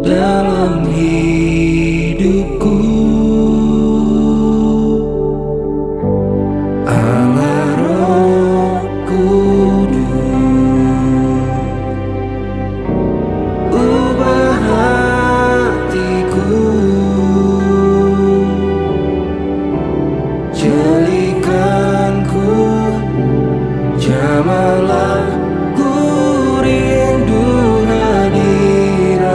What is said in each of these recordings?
dalam hidupku. Allah Roh Kudus, ubah hatiku, jadikanku jamalah ku rindu hadiratmu.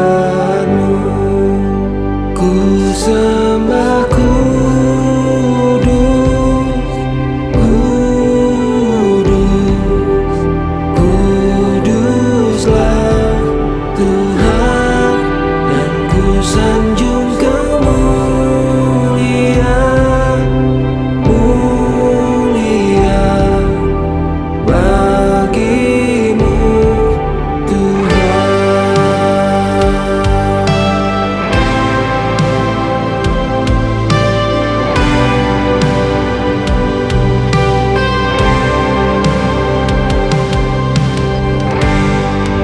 Ku sembah Kudus, Kudus, Kuduslah Tuhan, dan ku sanjung kemuliaan, mulia bagimu Tuhan.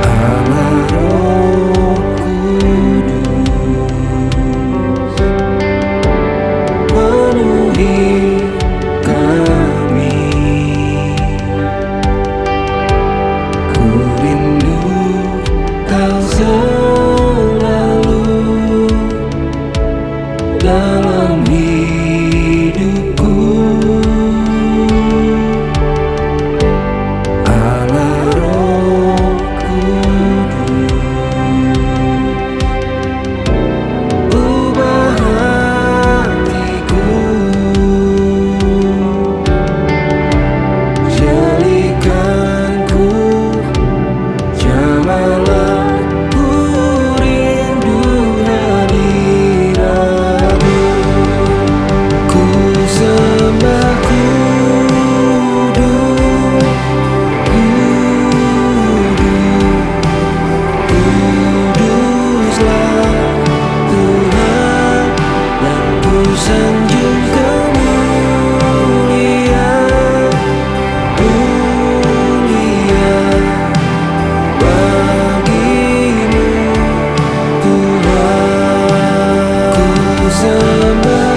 Allah Roh Kudus, penuhi kami. Ku rindu Kau selalu dalam hidupku. Allah Roh Kudus, ubah hatiku, jadikanku jamalah ku rindu hadiratmu. Ku sembah Kudus, Kuduslah Tuhan, dan ku sanjung kemuliaan, mulia bagimu Tuhan. Ku sembah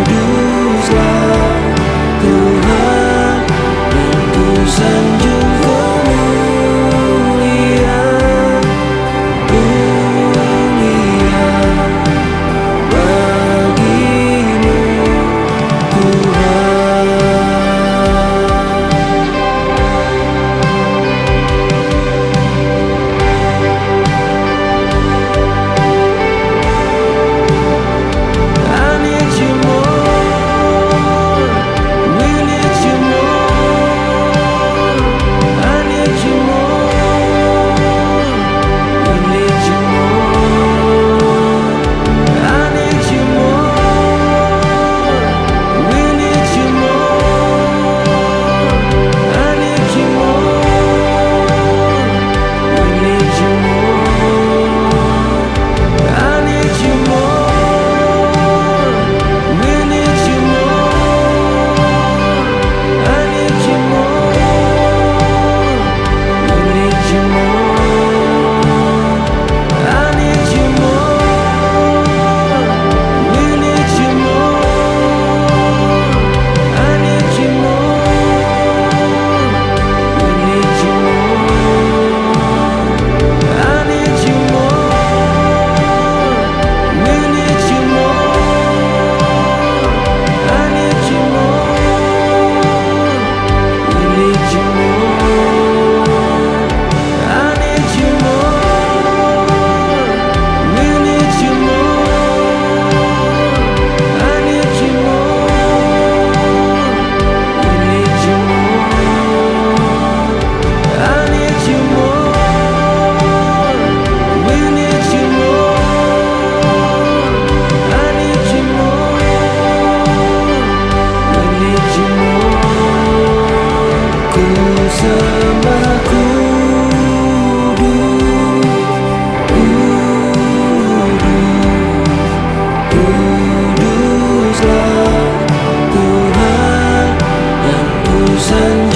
Kuduslah Tuhan, dan ku sanjung kemuliaan, mulia bagimu Tuhan. I need you more, we need you more. I need you more, we need you more. I need you more, we need you more. I need you more, we need you more. I need you more, we need you more. I need you more, we need you more. I need you more, we need you more. I need you more, we need you more. I need you more, we need you more. I need you more, we need you more. I need you more, we need you more. I need you more, we need you more. I need you more, we need you more. I need you more, we need you more. Ku sembah Kudus, Kuduslah Tuhan, dan ku sanjung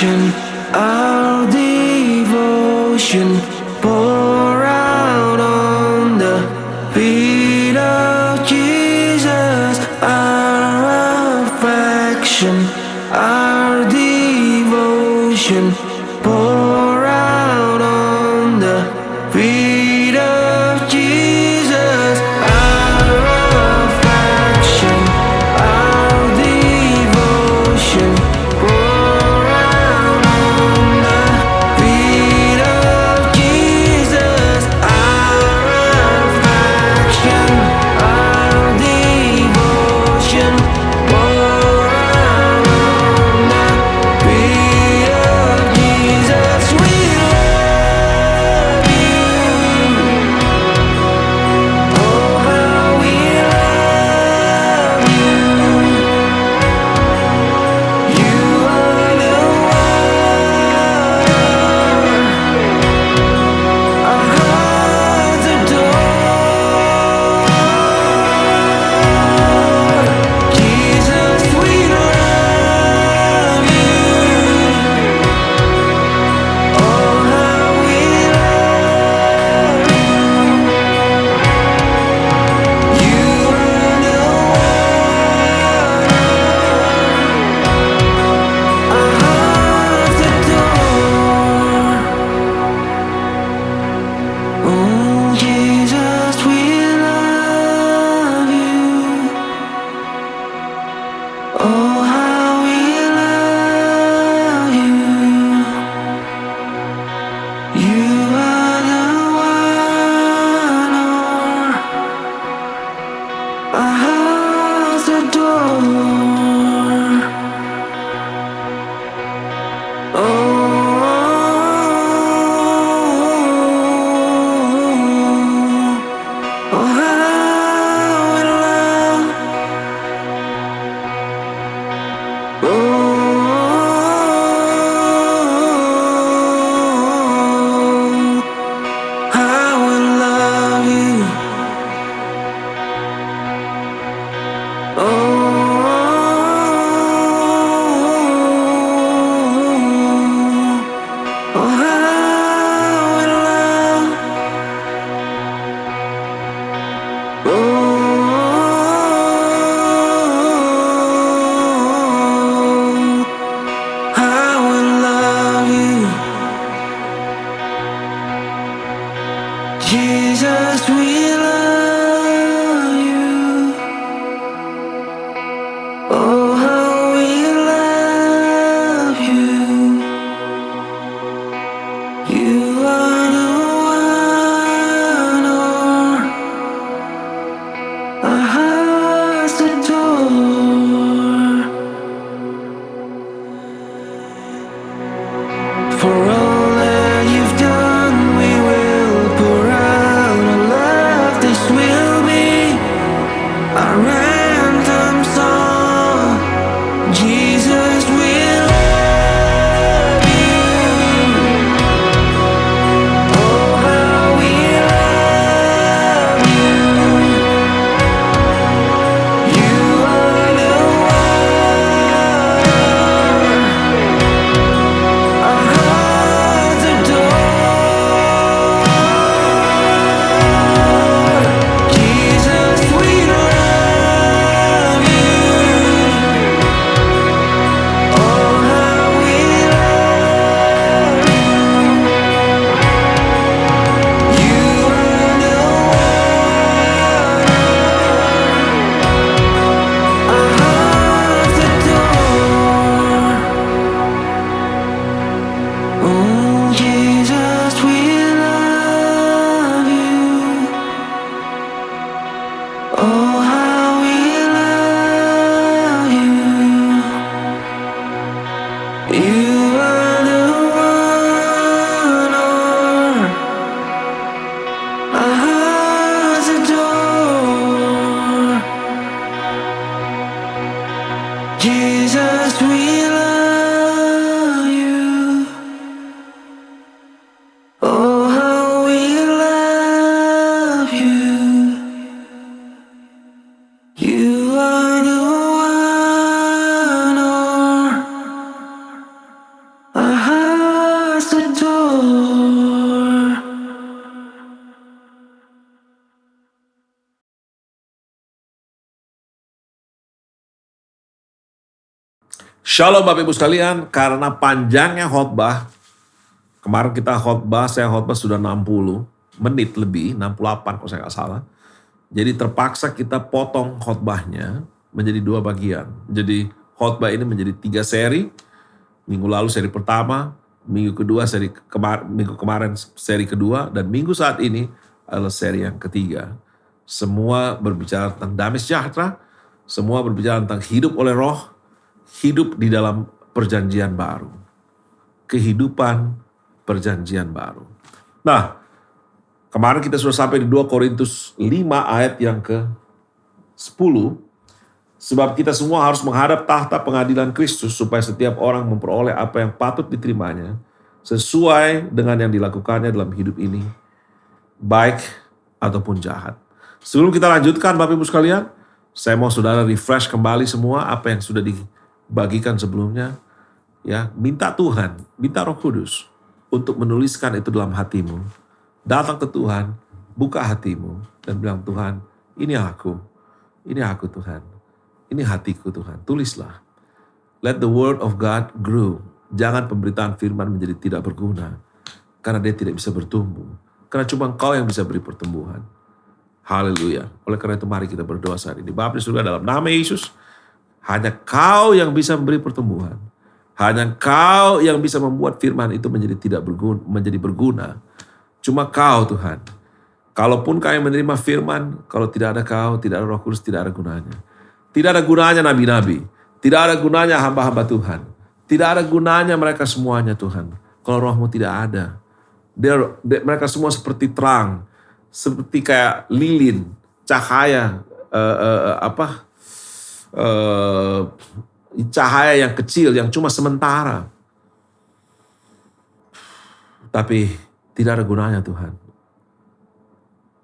affection, our devotion, pour out on the feet of Jesus. Our affection, our devotion, pour out on the feet of Jesus. Our affection, our devotion, pour out on the feet of Jesus. Our affection, our devotion, pour out on the feet of Jesus. We love you. Oh, how we love you. You are the one our hearts adore. Jesus, we love you. Oh, how we love you. You are the one our hearts adore. Oh, Jesus, we love you. Oh, how we love you. You are the one our hearts adore. Oh, oh, how we love. Oh, how we love you. Oh, oh, how we love. Oh, how we love you. Jesus, we love you. Oh, how we love you. You are the one our hearts adore. For all that you've done, we will pour out our love. This will be our anthem song. Jesus, we love you. Oh, how we love you. You are the one our hearts adore. Jesus, we love you. Oh, how we love you. You are the one our hearts adore. Oh, Jesus, we love you. Oh, how we love you. You are the one our hearts adore. Jesus, we love you. Oh, how we love you. You are the one Shalom Bapak Ibu sekalian, karena panjangnya khotbah, kemarin saya khotbah sudah 60 menit lebih, 68 kalau saya nggak salah. Jadi terpaksa kita potong khotbahnya menjadi 2 bagian. Jadi khotbah ini menjadi 3 seri. Minggu lalu seri pertama, minggu kemarin seri kedua, dan minggu saat ini adalah seri yang ketiga. Semua berbicara tentang damai sejahtera, semua berbicara tentang hidup oleh roh, hidup di dalam perjanjian baru. Kehidupan perjanjian baru. Nah, kemarin kita sudah sampai di 2 Korintus 5 ayat yang ke-10. Sebab kita semua harus menghadap tahta pengadilan Kristus supaya setiap orang memperoleh apa yang patut diterimanya sesuai dengan yang dilakukannya dalam hidup ini, baik ataupun jahat. Sebelum kita lanjutkan Bapak Ibu sekalian, saya mau saudara refresh kembali semua apa yang sudah dibagikan sebelumnya. Ya, minta Tuhan, minta Roh Kudus untuk menuliskan itu dalam hatimu. Datang ke Tuhan, buka hatimu dan bilang, Tuhan, ini aku Tuhan. Ini hatiku Tuhan, tulislah. Let the word of God grow. Jangan pemberitaan firman menjadi tidak berguna. Karena dia tidak bisa bertumbuh. Karena cuma Engkau yang bisa beri pertumbuhan. Haleluya. Oleh karena itu mari kita berdoa saat ini. Bapa di surga, dalam nama Yesus, hanya Kau yang bisa memberi pertumbuhan. Hanya Kau yang bisa membuat firman itu menjadi berguna. Cuma Kau Tuhan. Kalaupun kami menerima firman, kalau tidak ada Kau, tidak ada Roh Kudus, tidak ada gunanya. Tidak ada gunanya nabi-nabi. Tidak ada gunanya hamba-hamba Tuhan. Tidak ada gunanya mereka semuanya Tuhan. Kalau Roh-Mu tidak ada. Mereka semua seperti terang. Seperti kayak lilin, cahaya, cahaya yang kecil, yang cuma sementara. Tapi tidak ada gunanya Tuhan.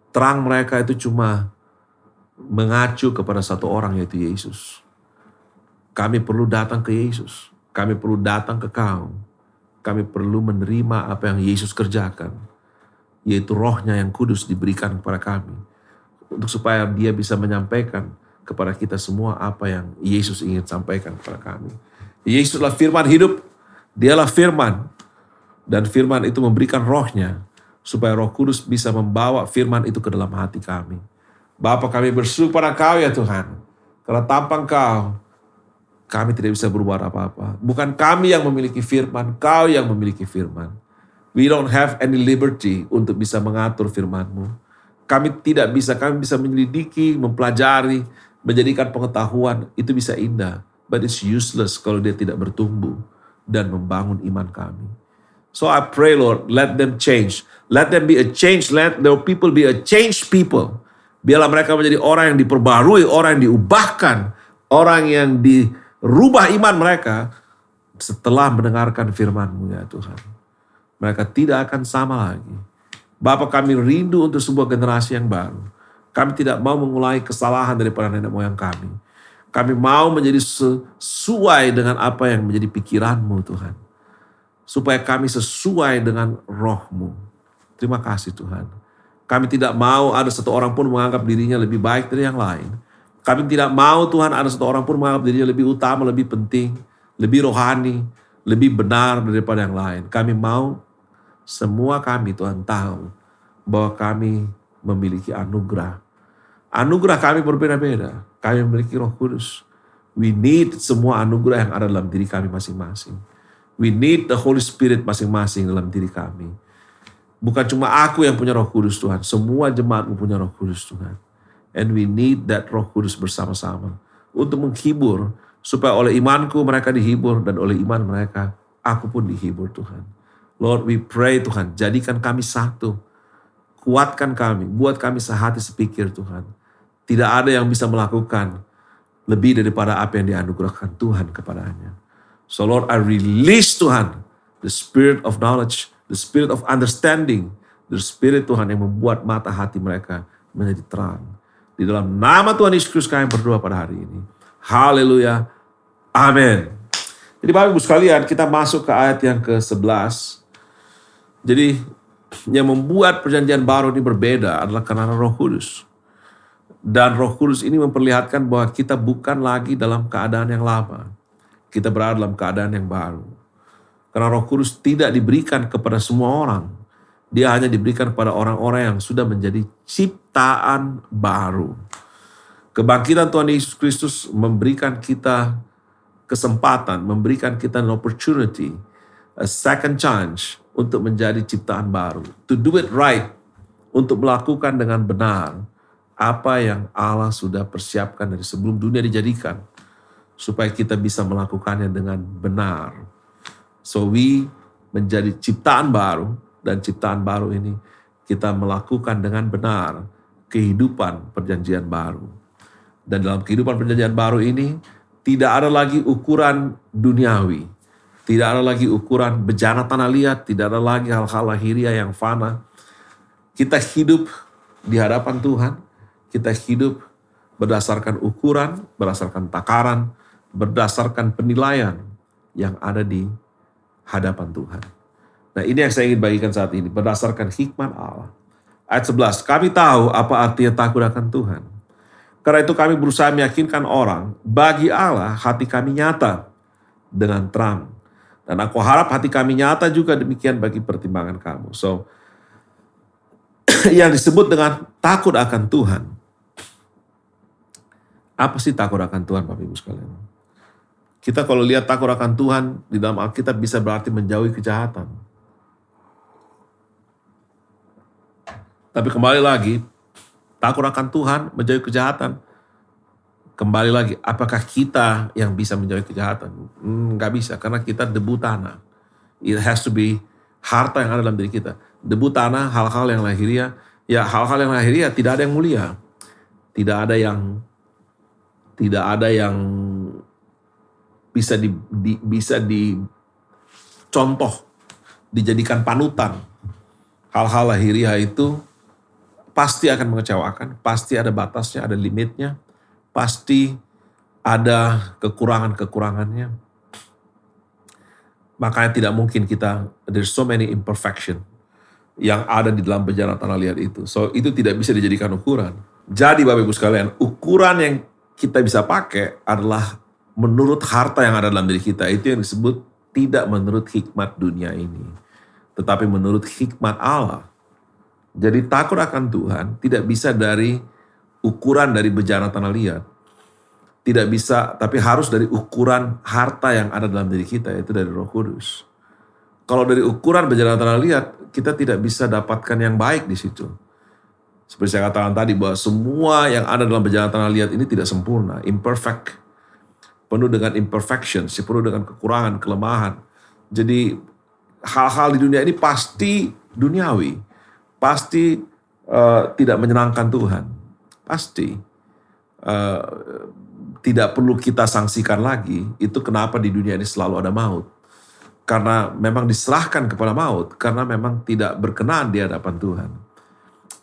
Terang mereka itu cuma mengacu kepada satu orang, yaitu Yesus. Kami perlu datang ke Yesus. Kami perlu datang ke Kau. Kami perlu menerima apa yang Yesus kerjakan. Yaitu rohnya yang kudus diberikan kepada kami. Untuk supaya dia bisa menyampaikan kepada kita semua apa yang Yesus ingin sampaikan kepada kami. Yesuslah firman hidup. Dialah firman. Dan firman itu memberikan rohnya. Supaya Roh Kudus bisa membawa firman itu ke dalam hati kami. Bapa, kami bersyukur pada Kau ya Tuhan. Karena tanpa Kau, kami tidak bisa berbuat apa-apa. Bukan kami yang memiliki firman, Kau yang memiliki firman. We don't have any liberty untuk bisa mengatur firman-Mu. Kami bisa menyelidiki, mempelajari, menjadikan pengetahuan, itu bisa indah. But it's useless kalau dia tidak bertumbuh dan membangun iman kami. So I pray Lord, let them change. Let them be a change, let their people be a changed people. Biarlah mereka menjadi orang yang diperbarui, orang yang diubahkan, orang yang dirubah iman mereka setelah mendengarkan firman-Mu ya Tuhan. Mereka tidak akan sama lagi. Bapa, kami rindu untuk sebuah generasi yang baru. Kami tidak mau mengulangi kesalahan daripada nenek moyang kami. Kami mau menjadi sesuai dengan apa yang menjadi pikiran-Mu Tuhan. Supaya kami sesuai dengan roh-Mu. Terima kasih Tuhan. Kami tidak mau ada satu orang pun menganggap dirinya lebih baik dari yang lain. Kami tidak mau Tuhan ada satu orang pun menganggap dirinya lebih utama, lebih penting, lebih rohani, lebih benar daripada yang lain. Kami mau semua kami Tuhan tahu bahwa kami memiliki anugerah. Anugerah kami berbeda-beda. Kami memiliki Roh Kudus. We need semua anugerah yang ada dalam diri kami masing-masing. We need the Holy Spirit masing-masing dalam diri kami. Bukan cuma aku yang punya Roh Kudus Tuhan. Semua jemaat-Mu punya Roh Kudus Tuhan. And we need that Roh Kudus bersama-sama. Untuk menghibur. Supaya oleh imanku mereka dihibur. Dan oleh iman mereka aku pun dihibur Tuhan. Lord, we pray Tuhan. Jadikan kami satu. Kuatkan kami. Buat kami sehati sepikir Tuhan. Tidak ada yang bisa melakukan lebih daripada apa yang dianugerahkan Tuhan kepadanya. So Lord, I release Tuhan. The spirit of knowledge. The spirit of understanding. The spirit Tuhan yang membuat mata hati mereka menjadi terang. Di dalam nama Tuhan Yesus Kristus kami berdoa pada hari ini. Haleluya. Amin. Jadi Bapak Ibu sekalian, kita masuk ke ayat yang ke-11. Jadi yang membuat perjanjian baru ini berbeda adalah karena Roh Kudus. Dan Roh Kudus ini memperlihatkan bahwa kita bukan lagi dalam keadaan yang lama. Kita berada dalam keadaan yang baru. Karena Roh Kudus tidak diberikan kepada semua orang. Dia hanya diberikan kepada orang-orang yang sudah menjadi ciptaan baru. Kebangkitan Tuhan Yesus Kristus memberikan kita kesempatan, memberikan kita an opportunity, a second chance untuk menjadi ciptaan baru. To do it right, untuk melakukan dengan benar apa yang Allah sudah persiapkan dari sebelum dunia dijadikan, supaya kita bisa melakukannya dengan benar. So we menjadi ciptaan baru, dan ciptaan baru ini kita melakukan dengan benar kehidupan perjanjian baru. Dan dalam kehidupan perjanjian baru ini tidak ada lagi ukuran duniawi, tidak ada lagi ukuran bejana tanah liat, tidak ada lagi hal-hal lahiriah yang fana. Kita hidup di hadapan Tuhan, kita hidup berdasarkan ukuran, berdasarkan takaran, berdasarkan penilaian yang ada di hadapan Tuhan. Nah, ini yang saya ingin bagikan saat ini, berdasarkan hikmat Allah. Ayat 11, kami tahu apa artinya takut akan Tuhan. Karena itu kami berusaha meyakinkan orang, bagi Allah hati kami nyata dengan terang. Dan aku harap hati kami nyata juga demikian bagi pertimbangan kamu. So, yang disebut dengan takut akan Tuhan. Apa sih takut akan Tuhan, Bapak Ibu sekalian? Kita kalau lihat takut akan Tuhan, di dalam Alkitab bisa berarti menjauhi kejahatan. Tapi kembali lagi, takut akan Tuhan, menjauhi kejahatan. Kembali lagi, apakah kita yang bisa menjauhi kejahatan? Nggak bisa, karena kita debu tanah. It has to be harta yang ada dalam diri kita. Debu tanah, hal-hal yang lahiriah. Ya, hal-hal yang lahiriah tidak ada yang mulia. Tidak ada yang bisa dicontoh, dijadikan panutan. Hal-hal lahiriah itu pasti akan mengecewakan, pasti ada batasnya, ada limitnya, pasti ada kekurangan-kekurangannya. Makanya tidak mungkin there's so many imperfection yang ada di dalam bejana tanah liat itu. So itu tidak bisa dijadikan ukuran. Jadi Bapak Ibu sekalian, ukuran yang kita bisa pakai adalah menurut harta yang ada dalam diri kita. Itu yang disebut tidak menurut hikmat dunia ini, tetapi menurut hikmat Allah. Jadi takut akan Tuhan tidak bisa dari ukuran dari bejana tanah liat. Tidak bisa, tapi harus dari ukuran harta yang ada dalam diri kita, yaitu dari Roh Kudus. Kalau dari ukuran bejana tanah liat, kita tidak bisa dapatkan yang baik di situ. Seperti saya katakan tadi, bahwa semua yang ada dalam bejana tanah liat ini tidak sempurna, imperfect. Penuh dengan imperfections, penuh dengan kekurangan, kelemahan. Jadi hal-hal di dunia ini pasti duniawi. Pasti tidak menyenangkan Tuhan. Pasti tidak perlu kita sanksikan lagi. Itu kenapa di dunia ini selalu ada maut. Karena memang diserahkan kepada maut. Karena memang tidak berkenan di hadapan Tuhan.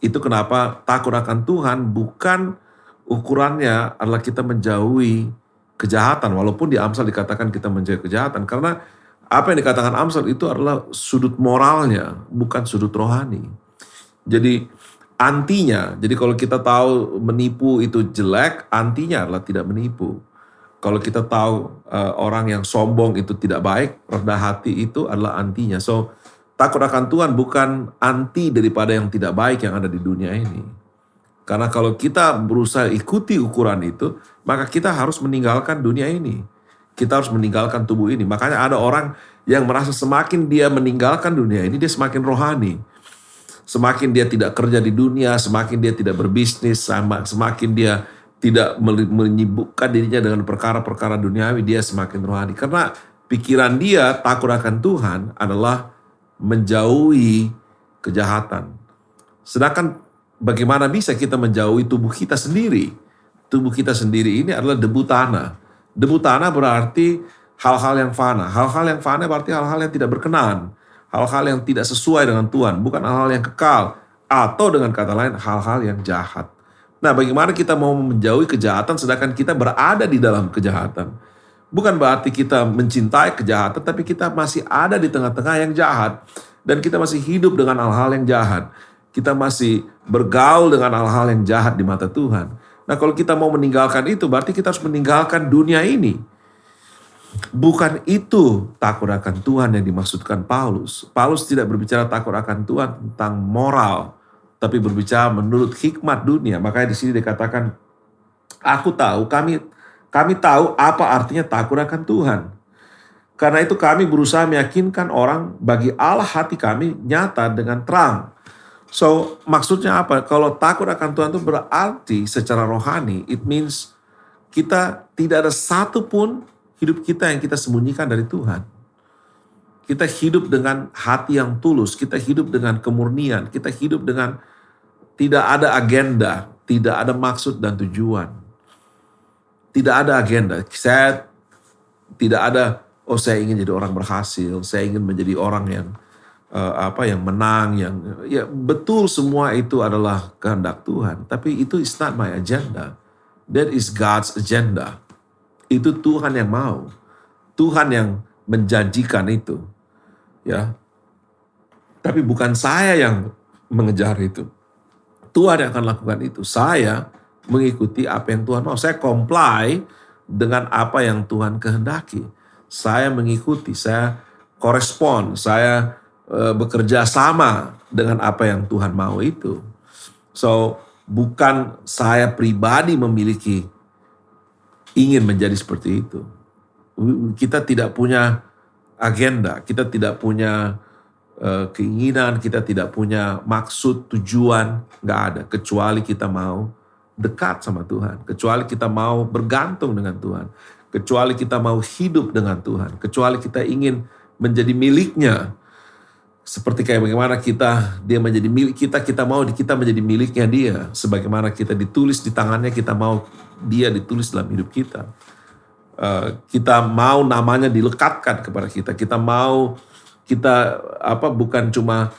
Itu kenapa takut akan Tuhan bukan ukurannya adalah kita menjauhi kejahatan. Walaupun di Amsal dikatakan kita menjauhi kejahatan. Karena apa yang dikatakan Amsal itu adalah sudut moralnya, bukan sudut rohani. Jadi antinya, jadi kalau kita tahu menipu itu jelek, antinya adalah tidak menipu. Kalau kita tahu orang yang sombong itu tidak baik, rendah hati itu adalah antinya. So takut akan Tuhan bukan anti daripada yang tidak baik yang ada di dunia ini. Karena kalau kita berusaha ikuti ukuran itu, maka kita harus meninggalkan dunia ini. Kita harus meninggalkan tubuh ini. Makanya ada orang yang merasa semakin dia meninggalkan dunia ini, dia semakin rohani. Semakin dia tidak kerja di dunia, semakin dia tidak berbisnis, semakin dia tidak menyibukkan dirinya dengan perkara-perkara duniawi, dia semakin rohani. Karena pikiran dia takut akan Tuhan adalah menjauhi kejahatan. Sedangkan bagaimana bisa kita menjauhi tubuh kita sendiri? Tubuh kita sendiri ini adalah debu tanah. Debu tanah berarti hal-hal yang fana. Hal-hal yang fana berarti hal-hal yang tidak berkenan. Hal-hal yang tidak sesuai dengan Tuhan, bukan hal-hal yang kekal. Atau dengan kata lain, hal-hal yang jahat. Nah, bagaimana kita mau menjauhi kejahatan sedangkan kita berada di dalam kejahatan? Bukan berarti kita mencintai kejahatan, tapi kita masih ada di tengah-tengah yang jahat. Dan kita masih hidup dengan hal-hal yang jahat. Kita masih bergaul dengan hal-hal yang jahat di mata Tuhan. Nah, kalau kita mau meninggalkan itu, berarti kita harus meninggalkan dunia ini. Bukan itu takut akan Tuhan yang dimaksudkan Paulus. Paulus tidak berbicara takut akan Tuhan tentang moral, tapi berbicara menurut hikmat dunia. Makanya di sini dikatakan, aku tahu, kami tahu apa artinya takut akan Tuhan. Karena itu kami berusaha meyakinkan orang bagi Allah hati kami nyata dengan terang. So, maksudnya apa? Kalau takut akan Tuhan itu berarti secara rohani, it means kita tidak ada satupun hidup kita yang kita sembunyikan dari Tuhan. Kita hidup dengan hati yang tulus, kita hidup dengan kemurnian, kita hidup dengan tidak ada agenda, tidak ada maksud dan tujuan. Tidak ada agenda. Saya tidak ada, oh saya ingin jadi orang berhasil, saya ingin menjadi orang yang yang menang, yang ya betul, semua itu adalah kehendak Tuhan. Tapi itu is not my agenda. That is God's agenda. Itu Tuhan yang mau. Tuhan yang menjanjikan itu. Ya. Tapi bukan saya yang mengejar itu. Tuhan yang akan lakukan itu. Saya mengikuti apa yang Tuhan mau. Saya comply dengan apa yang Tuhan kehendaki. Saya mengikuti, saya korespon, saya bekerja sama dengan apa yang Tuhan mau itu. So, bukan saya pribadi memiliki ingin menjadi seperti itu. Kita tidak punya agenda, kita tidak punya keinginan, kita tidak punya maksud, tujuan, nggak ada. Kecuali kita mau dekat sama Tuhan, kecuali kita mau bergantung dengan Tuhan, kecuali kita mau hidup dengan Tuhan, kecuali kita ingin menjadi miliknya. Seperti kayak bagaimana dia menjadi milik kita, kita mau kita menjadi miliknya dia. Sebagaimana kita ditulis di tangannya, kita mau dia ditulis dalam hidup kita. Kita mau namanya dilekatkan kepada kita. Kita mau bukan cuma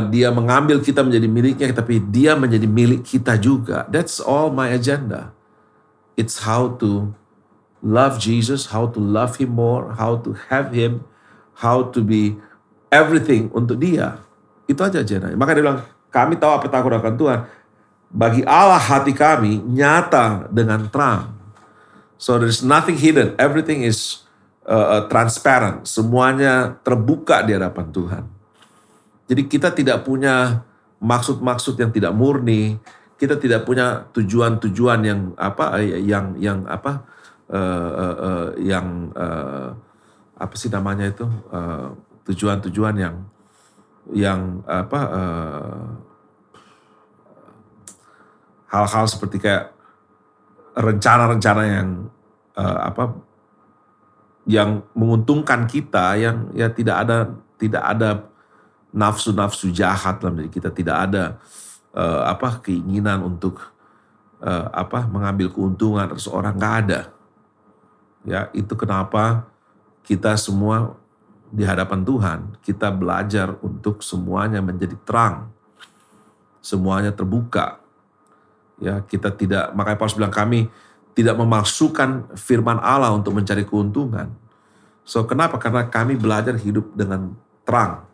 dia mengambil kita menjadi miliknya, tapi dia menjadi milik kita juga. That's all my agenda. It's how to love Jesus, how to love Him more, how to have Him, how to be everything untuk dia. Itu aja agendanya. Maka dia bilang, kami tahu apa takut akan Tuhan. Bagi Allah hati kami nyata dengan terang. So there's nothing hidden. Everything is transparent. Semuanya terbuka di hadapan Tuhan. Jadi kita tidak punya maksud-maksud yang tidak murni. Kita tidak punya tujuan-tujuan tujuan-tujuan hal-hal seperti kayak rencana-rencana yang menguntungkan kita, yang ya tidak ada nafsu-nafsu jahat dalam diri kita, tidak ada keinginan untuk mengambil keuntungan dari seorang, nggak ada. Ya, itu kenapa kita semua di hadapan Tuhan, kita belajar untuk semuanya menjadi terang. Semuanya terbuka. Ya, kita tidak, makanya Paulus bilang kami tidak memasukkan firman Allah untuk mencari keuntungan. So, kenapa? Karena kami belajar hidup dengan terang.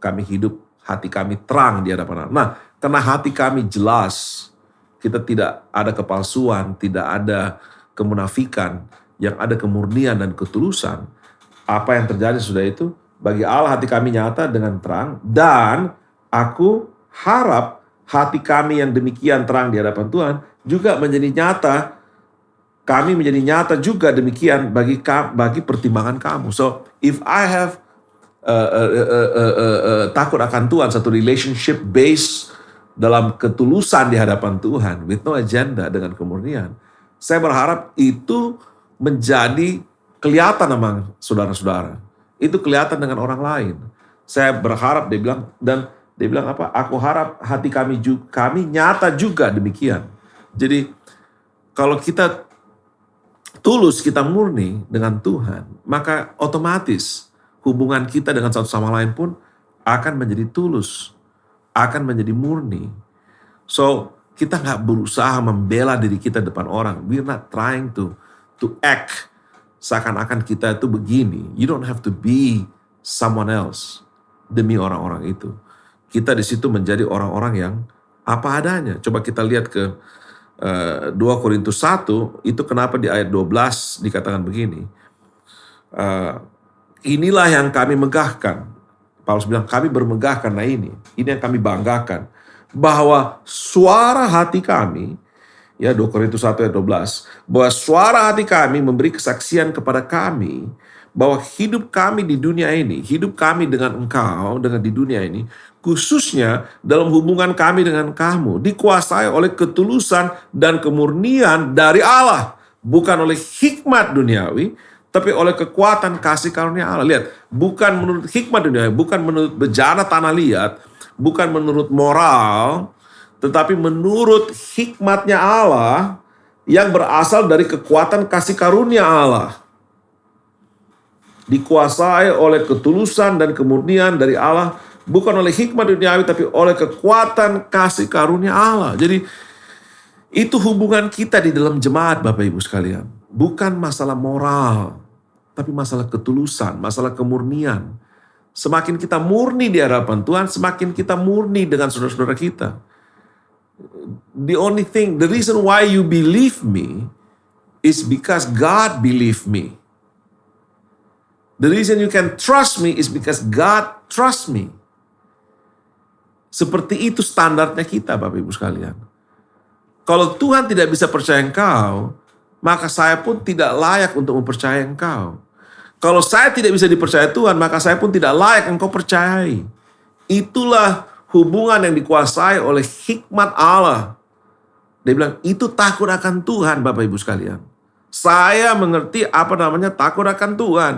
Kami hidup, hati kami terang di hadapan Allah. Nah, karena hati kami jelas, kita tidak ada kepalsuan, tidak ada kemunafikan, yang ada kemurnian dan ketulusan. Apa yang terjadi sudah itu, bagi Allah hati kami nyata dengan terang, dan aku harap hati kami yang demikian terang di hadapan Tuhan juga menjadi nyata, kami menjadi nyata juga demikian bagi pertimbangan kamu. So, if I have takut akan Tuhan, satu relationship based dalam ketulusan di hadapan Tuhan, with no agenda, dengan kemurnian, saya berharap itu menjadi kelihatan sama saudara-saudara. Itu kelihatan dengan orang lain. Saya berharap, dia bilang apa? Aku harap hati kami nyata juga demikian. Jadi kalau kita tulus, kita murni dengan Tuhan, maka otomatis hubungan kita dengan satu sama lain pun akan menjadi tulus, akan menjadi murni. So kita nggak berusaha membela diri kita depan orang. We're not trying to act seakan-akan kita itu begini. You don't have to be someone else demi orang-orang itu. Kita di situ menjadi orang-orang yang apa adanya. Coba kita lihat ke 2 Korintus 1, itu kenapa di ayat 12 dikatakan begini. Inilah yang kami megahkan. Paulus bilang, kami bermegah karena ini. Ini yang kami banggakan. Bahwa suara hati kami, ya 2 Korintus 1 ayat 12, bahwa suara hati kami memberi kesaksian kepada kami, bahwa hidup kami di dunia ini, hidup kami dengan engkau, dengan di dunia ini, khususnya dalam hubungan kami dengan kamu, dikuasai oleh ketulusan dan kemurnian dari Allah. Bukan oleh hikmat duniawi, tapi oleh kekuatan kasih karunia Allah. Lihat, bukan menurut hikmat dunia, bukan menurut bejana tanah liat, bukan menurut moral, tetapi menurut hikmatnya Allah yang berasal dari kekuatan kasih karunia Allah. Dikuasai oleh ketulusan dan kemurnian dari Allah, bukan oleh hikmat duniawi, tapi oleh kekuatan kasih karunia Allah. Jadi, itu hubungan kita di dalam jemaat, Bapak Ibu sekalian. Bukan masalah moral, tapi masalah ketulusan, masalah kemurnian. Semakin kita murni di hadapan Tuhan, semakin kita murni dengan saudara-saudara kita. The reason why you believe me is because God believe me. The reason you can trust me is because God trust me. Seperti itu standarnya kita, Bapak Ibu sekalian. Kalau Tuhan tidak bisa percaya engkau, maka saya pun tidak layak untuk mempercayai engkau. Kalau saya tidak bisa dipercaya Tuhan, maka saya pun tidak layak engkau percayai. Itulah hubungan yang dikuasai oleh hikmat Allah. Dia bilang, itu takut akan Tuhan, Bapak Ibu sekalian. Saya mengerti apa namanya takut akan Tuhan.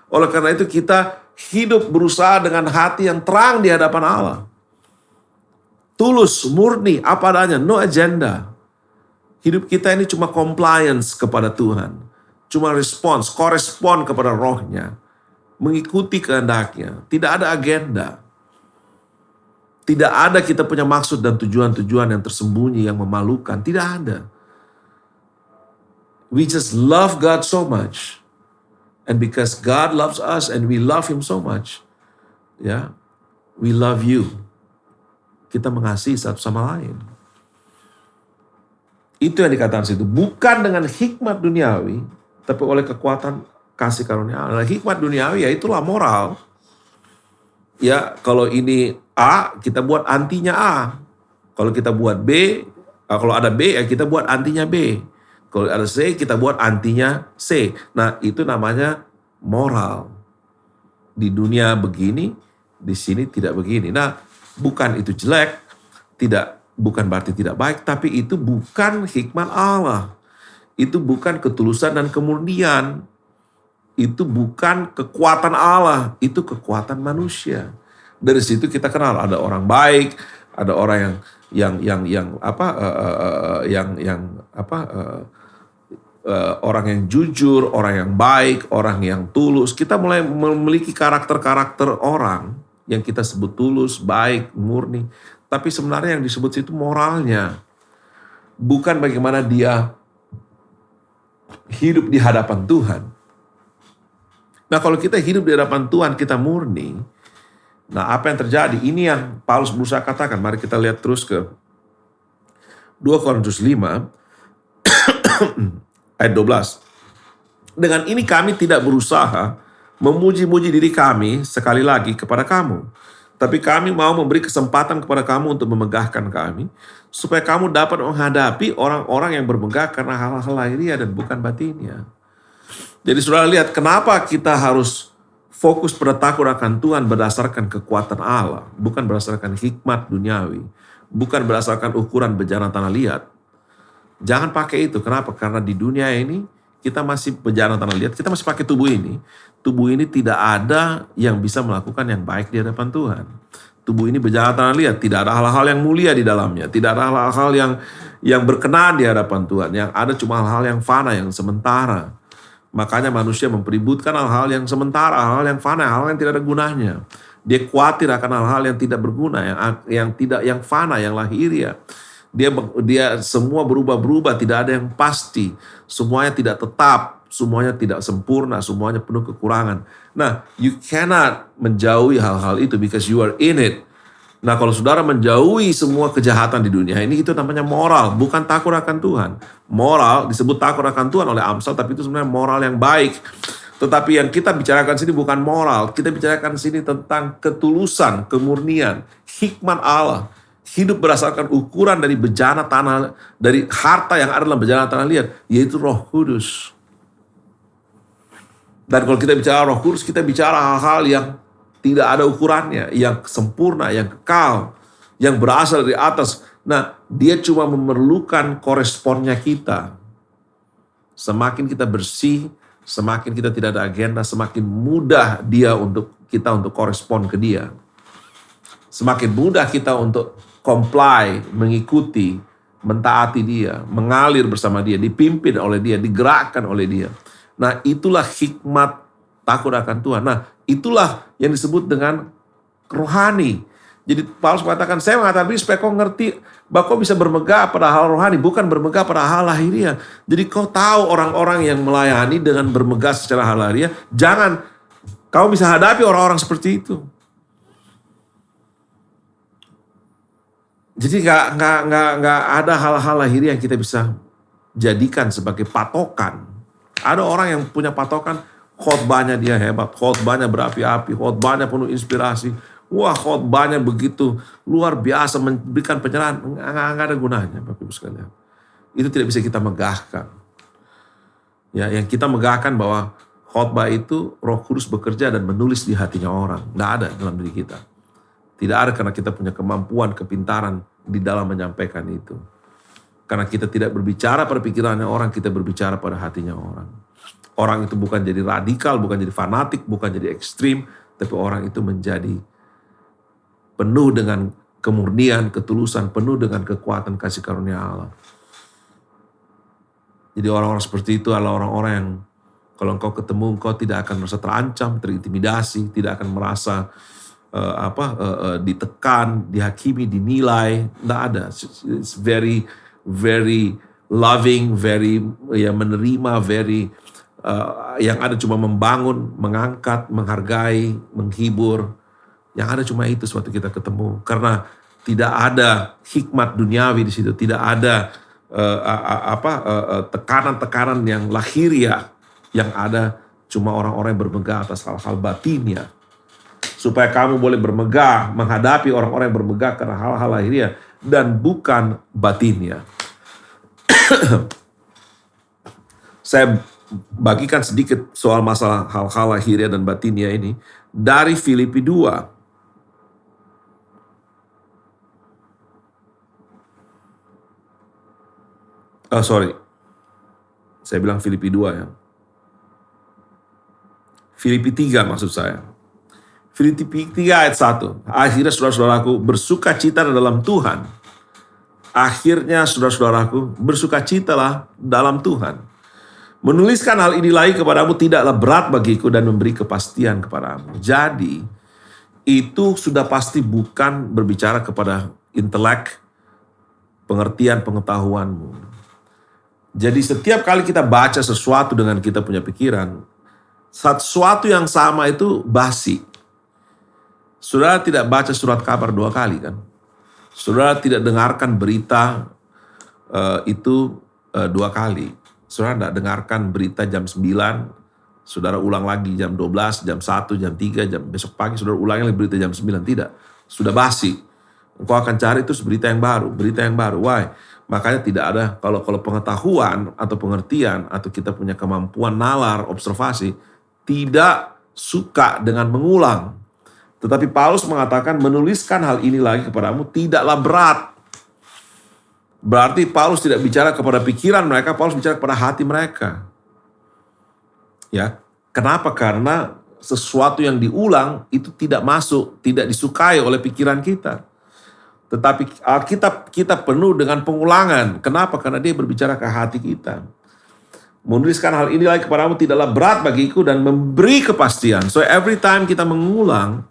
Oleh karena itu kita hidup berusaha dengan hati yang terang di hadapan Allah. Tulus, murni, apa adanya, no agenda. Hidup kita ini cuma compliance kepada Tuhan. Cuma korespon kepada rohnya. Mengikuti kehendaknya. Tidak ada agenda. Tidak ada kita punya maksud dan tujuan-tujuan yang tersembunyi, yang memalukan. Tidak ada. We just love God so much. And because God loves us and we love Him so much, we love you. Kita mengasihi satu sama lain. Itu yang dikatakan situ. Bukan dengan hikmat duniawi, tapi oleh kekuatan kasih karunia Allah. Hikmat duniawi ya itulah moral. Ya, kalau ini A, kita buat antinya A. Kalau kita buat B, kalau ada B, ya kita buat antinya B. Kalau ada C, kita buat antinya C. Nah, itu namanya moral. Di dunia begini, di sini tidak begini. Nah, bukan itu jelek, bukan berarti tidak baik, tapi itu bukan hikmat Allah. Itu bukan ketulusan dan kemurnian. Itu bukan kekuatan Allah, itu kekuatan manusia. Dari situ kita kenal ada orang baik, ada orang orang yang jujur, orang yang baik, orang yang tulus. Kita mulai memiliki karakter-karakter orang yang kita sebut tulus, baik, murni. Tapi sebenarnya yang disebut itu moralnya. Bukan bagaimana dia hidup di hadapan Tuhan. Nah, kalau kita hidup di hadapan Tuhan, kita murni. Nah, apa yang terjadi? Ini yang Paulus berusaha katakan. Mari kita lihat terus ke 2 Korintus 5 ayat 12. Dengan ini kami tidak berusaha memuji-muji diri kami sekali lagi kepada kamu. Tapi kami mau memberi kesempatan kepada kamu untuk memegahkan kami, supaya kamu dapat menghadapi orang-orang yang bermegah karena hal-hal lahiriah dan bukan batinnya. Jadi saudara lihat, kenapa kita harus fokus pada takut akan Tuhan berdasarkan kekuatan Allah, bukan berdasarkan hikmat duniawi, bukan berdasarkan ukuran bejana tanah liat. Jangan pakai itu. Kenapa? Karena di dunia ini kita masih bejana tanah liat, kita masih pakai tubuh ini. Tubuh ini tidak ada yang bisa melakukan yang baik di hadapan Tuhan. Tubuh ini bejana tanah liat, tidak ada hal-hal yang mulia di dalamnya, tidak ada hal-hal yang berkenan di hadapan Tuhan. Yang ada cuma hal-hal yang fana, yang sementara. Makanya manusia mempeributkan hal-hal yang sementara, hal-hal yang fana, hal-hal yang tidak ada gunanya. Dia khawatir akan hal-hal yang tidak berguna, yang fana, yang lahiriah. Dia semua berubah-berubah, tidak ada yang pasti. Semuanya tidak tetap, semuanya tidak sempurna, semuanya penuh kekurangan. Nah, you cannot menjauhi hal-hal itu because you are in it. Nah, kalau saudara menjauhi semua kejahatan di dunia ini, itu namanya moral, bukan takut akan Tuhan. Moral disebut takut akan Tuhan oleh Amsal, tapi itu sebenarnya moral yang baik. Tetapi yang kita bicarakan sini bukan moral, kita bicarakan sini tentang ketulusan, kemurnian, hikmat Allah. Hidup berdasarkan ukuran dari bejana tanah, dari harta yang ada dalam bejana tanah liat, yaitu Roh Kudus. Dan kalau kita bicara Roh Kudus, kita bicara hal-hal yang tidak ada ukurannya, yang sempurna, yang kekal, yang berasal dari atas. Nah, dia cuma memerlukan koresponnya kita. Semakin kita bersih, semakin kita tidak ada agenda, semakin mudah dia untuk kita untuk korespon ke dia. Semakin mudah kita untuk comply, mengikuti, mentaati dia, mengalir bersama dia, dipimpin oleh dia, digerakkan oleh dia. Nah, itulah hikmat takut akan Tuhan. Nah, itulah yang disebut dengan rohani. Jadi Paulus mengatakan, saya mengatakan ini supaya kau ngerti bahwa kau bisa bermegah pada hal rohani, bukan bermegah pada hal lahiriah. Jadi kau tahu orang-orang yang melayani dengan bermegah secara hal lahiriah, jangan kau bisa hadapi orang-orang seperti itu. Jadi nggak ada hal-hal lahiriah yang kita bisa jadikan sebagai patokan. Ada orang yang punya patokan, khotbahnya dia hebat, khotbahnya berapi-api, khotbahnya penuh inspirasi. Wah, khotbahnya begitu luar biasa, memberikan pencerahan. Nggak ada gunanya, Bapak Ibu sekalian. Itu tidak bisa kita megahkan. Ya, yang kita megahkan bahwa khotbah itu Roh Kudus bekerja dan menulis di hatinya orang. Nggak ada dalam diri kita. Tidak ada karena kita punya kemampuan, kepintaran di dalam menyampaikan itu. Karena kita tidak berbicara pada pikirannya orang, kita berbicara pada hatinya orang. Orang itu bukan jadi radikal, bukan jadi fanatik, bukan jadi ekstrim, tapi orang itu menjadi penuh dengan kemurnian, ketulusan, penuh dengan kekuatan kasih karunia Allah. Jadi orang-orang seperti itu adalah orang-orang yang kalau engkau ketemu, engkau tidak akan merasa terancam, terintimidasi, tidak akan merasa ditekan, dihakimi, dinilai. Tidak ada. It's very, very loving, very menerima, very yang ada cuma membangun, mengangkat, menghargai, menghibur. Yang ada cuma itu suatu kita ketemu. Karena tidak ada hikmat duniawi di situ, tidak ada tekanan-tekanan yang lahiriah. Yang ada cuma orang-orang yang bermegah atas hal-hal batinnya. Supaya kamu boleh bermegah, menghadapi orang-orang yang bermegah karena hal-hal lahiriah dan bukan batinnya. Saya bagikan sedikit soal masalah hal-hal lahiriah dan batinnya ini dari Filipi 2. Saya bilang Filipi 2 ya. Filipi 3 maksud saya. Filipi 3 ayat 1. Akhirnya saudara-saudaraku bersukacita dalam Tuhan. Akhirnya saudara-saudaraku bersukacitalah dalam Tuhan. Menuliskan hal ini lagi kepadamu tidaklah berat bagiku dan memberi kepastian kepadamu. Jadi itu sudah pasti bukan berbicara kepada intelek, pengertian, pengetahuanmu. Jadi setiap kali kita baca sesuatu dengan kita punya pikiran, sesuatu yang sama itu basi. Saudara tidak baca surat kabar 2 kali kan? Saudara tidak dengarkan berita itu 2 kali. Saudara tidak dengarkan berita jam 9, saudara ulang lagi jam 12, jam 1, jam 3, jam besok pagi saudara ulangi lagi berita jam 9. Tidak, sudah basi. Engkau akan cari terus berita yang baru. Why? Makanya tidak ada, kalau pengetahuan atau pengertian atau kita punya kemampuan nalar, observasi, tidak suka dengan mengulang. Tetapi Paulus mengatakan menuliskan hal ini lagi kepadamu tidaklah berat. Berarti Paulus tidak bicara kepada pikiran mereka, Paulus bicara kepada hati mereka. Ya, kenapa? Karena sesuatu yang diulang itu tidak masuk, tidak disukai oleh pikiran kita. Tetapi kita penuh dengan pengulangan. Kenapa? Karena dia berbicara ke hati kita. Menuliskan hal ini lagi kepadamu tidaklah berat bagiku dan memberi kepastian. So every time kita mengulang,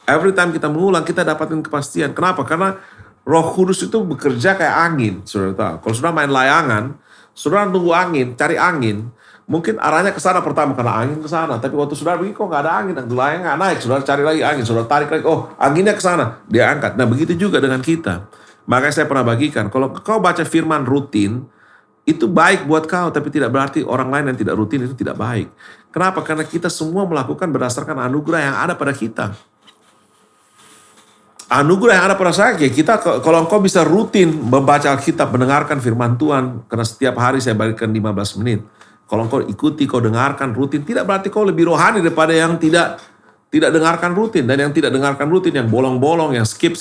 kita dapatkan kepastian. Kenapa? Karena Roh Kudus itu bekerja kayak angin, saudara tahu. Kalau saudara main layangan, saudara tunggu angin, cari angin. Mungkin arahnya ke sana pertama karena angin ke sana. Tapi waktu saudara pergi kok nggak ada angin, layang nggak naik. Saudara cari lagi angin, saudara tarik lagi. Oh, anginnya ke sana, dia angkat. Nah begitu juga dengan kita. Makanya saya pernah bagikan, kalau kau baca firman rutin, itu baik buat kau, tapi tidak berarti orang lain yang tidak rutin itu tidak baik. Kenapa? Karena kita semua melakukan berdasarkan anugerah yang ada pada kita. Anugerah yang ada pada saya, kita kalau engkau bisa rutin membaca Alkitab, mendengarkan firman Tuhan, karena setiap hari saya berikan 15 menit. Kalau engkau ikuti, kau dengarkan rutin, tidak berarti kau lebih rohani daripada yang tidak dengarkan rutin. Dan yang tidak dengarkan rutin, yang bolong-bolong, yang skip,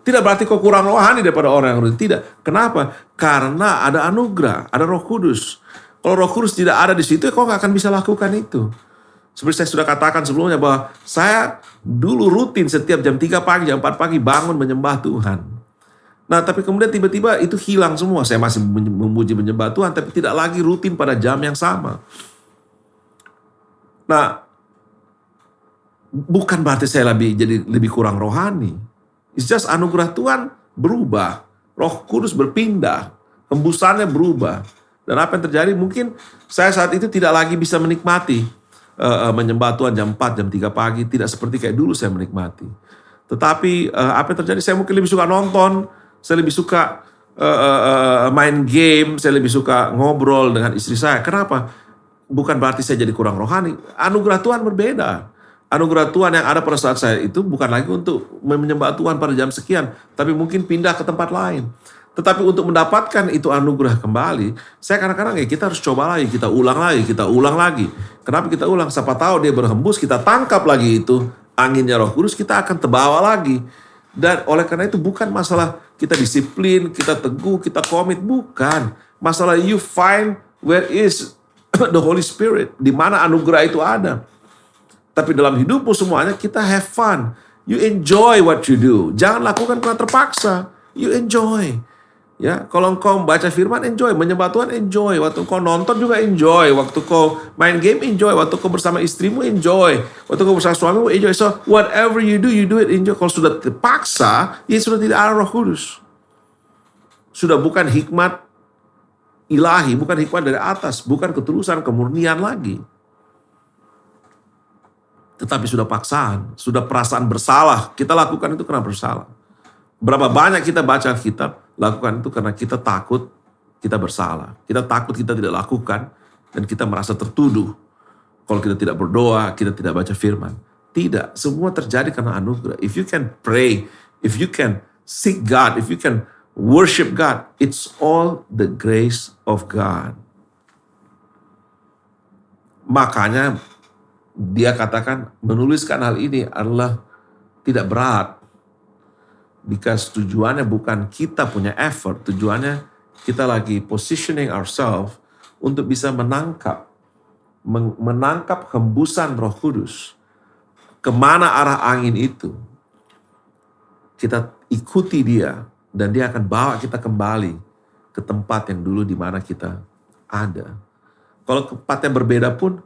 tidak berarti kau kurang rohani daripada orang yang rutin. Tidak. Kenapa? Karena ada anugerah, ada Roh Kudus. Kalau Roh Kudus tidak ada di situ, kau nggak akan bisa lakukan itu. Seperti saya sudah katakan sebelumnya bahwa saya dulu rutin setiap jam 3 pagi, jam 4 pagi bangun menyembah Tuhan. Nah, tapi kemudian tiba-tiba itu hilang semua. Saya masih memuji menyembah Tuhan, tapi tidak lagi rutin pada jam yang sama. Nah, bukan berarti saya jadi lebih kurang rohani. It's just anugerah Tuhan berubah. Roh Kudus berpindah. Hembusannya berubah. Dan apa yang terjadi? Mungkin saya saat itu tidak lagi bisa menikmati menyembah Tuhan jam 4, jam 3 pagi. Tidak seperti kayak dulu saya menikmati. Tetapi apa yang terjadi? Saya mungkin lebih suka nonton. Saya lebih suka main game. Saya lebih suka ngobrol dengan istri saya. Kenapa? Bukan berarti saya jadi kurang rohani. Anugerah Tuhan berbeda. Anugerah Tuhan yang ada pada saat saya itu bukan lagi untuk menyembah Tuhan pada jam sekian, tapi mungkin pindah ke tempat lain. Tetapi untuk mendapatkan itu anugerah kembali, saya kadang-kadang kita harus coba lagi, kita ulang lagi. Kenapa kita ulang? Siapa tahu dia berhembus, kita tangkap lagi itu anginnya Roh Kudus, kita akan terbawa lagi. Dan oleh karena itu bukan masalah kita disiplin, kita teguh, kita komit, bukan. Masalah you find where is the Holy Spirit, di mana anugerah itu ada. Tapi dalam hidupmu semuanya kita have fun. You enjoy what you do. Jangan lakukan karena terpaksa. You enjoy. Ya, kalau engkau membaca firman, enjoy. Menyembah Tuhan, enjoy. Waktu engkau nonton juga enjoy. Waktu kau main game, enjoy. Waktu kau bersama istrimu, enjoy. Waktu kau bersama suamimu, enjoy. So, whatever you do it enjoy. Kalau sudah terpaksa, ya sudah tidak ada Roh Kudus. Sudah bukan hikmat ilahi, bukan hikmat dari atas, bukan ketulusan, kemurnian lagi. Tetapi sudah paksaan, sudah perasaan bersalah. Kita lakukan itu karena bersalah. Berapa banyak kita baca Alkitab, lakukan itu karena kita takut kita bersalah. Kita takut kita tidak lakukan, dan kita merasa tertuduh. Kalau kita tidak berdoa, kita tidak baca firman. Tidak, semua terjadi karena anugerah. If you can pray, if you can seek God, if you can worship God, it's all the grace of God. Makanya dia katakan menuliskan hal ini adalah tidak berat. Because tujuannya bukan kita punya effort, tujuannya kita lagi positioning ourselves untuk bisa menangkap hembusan Roh Kudus. Kemana arah angin itu? Kita ikuti dia, dan dia akan bawa kita kembali ke tempat yang dulu di mana kita ada. Kalau tempatnya berbeda pun,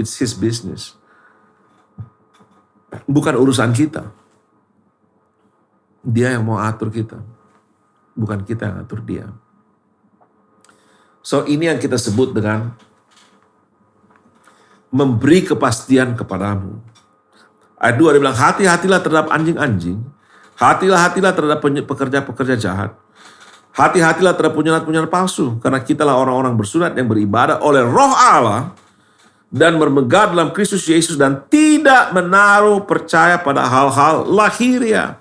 it's his business. Bukan urusan kita. Dia yang mau atur kita. Bukan kita yang atur dia. So ini yang kita sebut dengan memberi kepastian kepadamu. Ayat 2 dia bilang, hati-hatilah terhadap anjing-anjing. Hati-hatilah terhadap pekerja-pekerja jahat. Hati-hatilah terhadap penyenat-penyenat palsu. Karena kitalah orang-orang bersunat yang beribadah oleh Roh Allah dan bermegah dalam Kristus Yesus dan tidak menaruh percaya pada hal-hal lahiriah.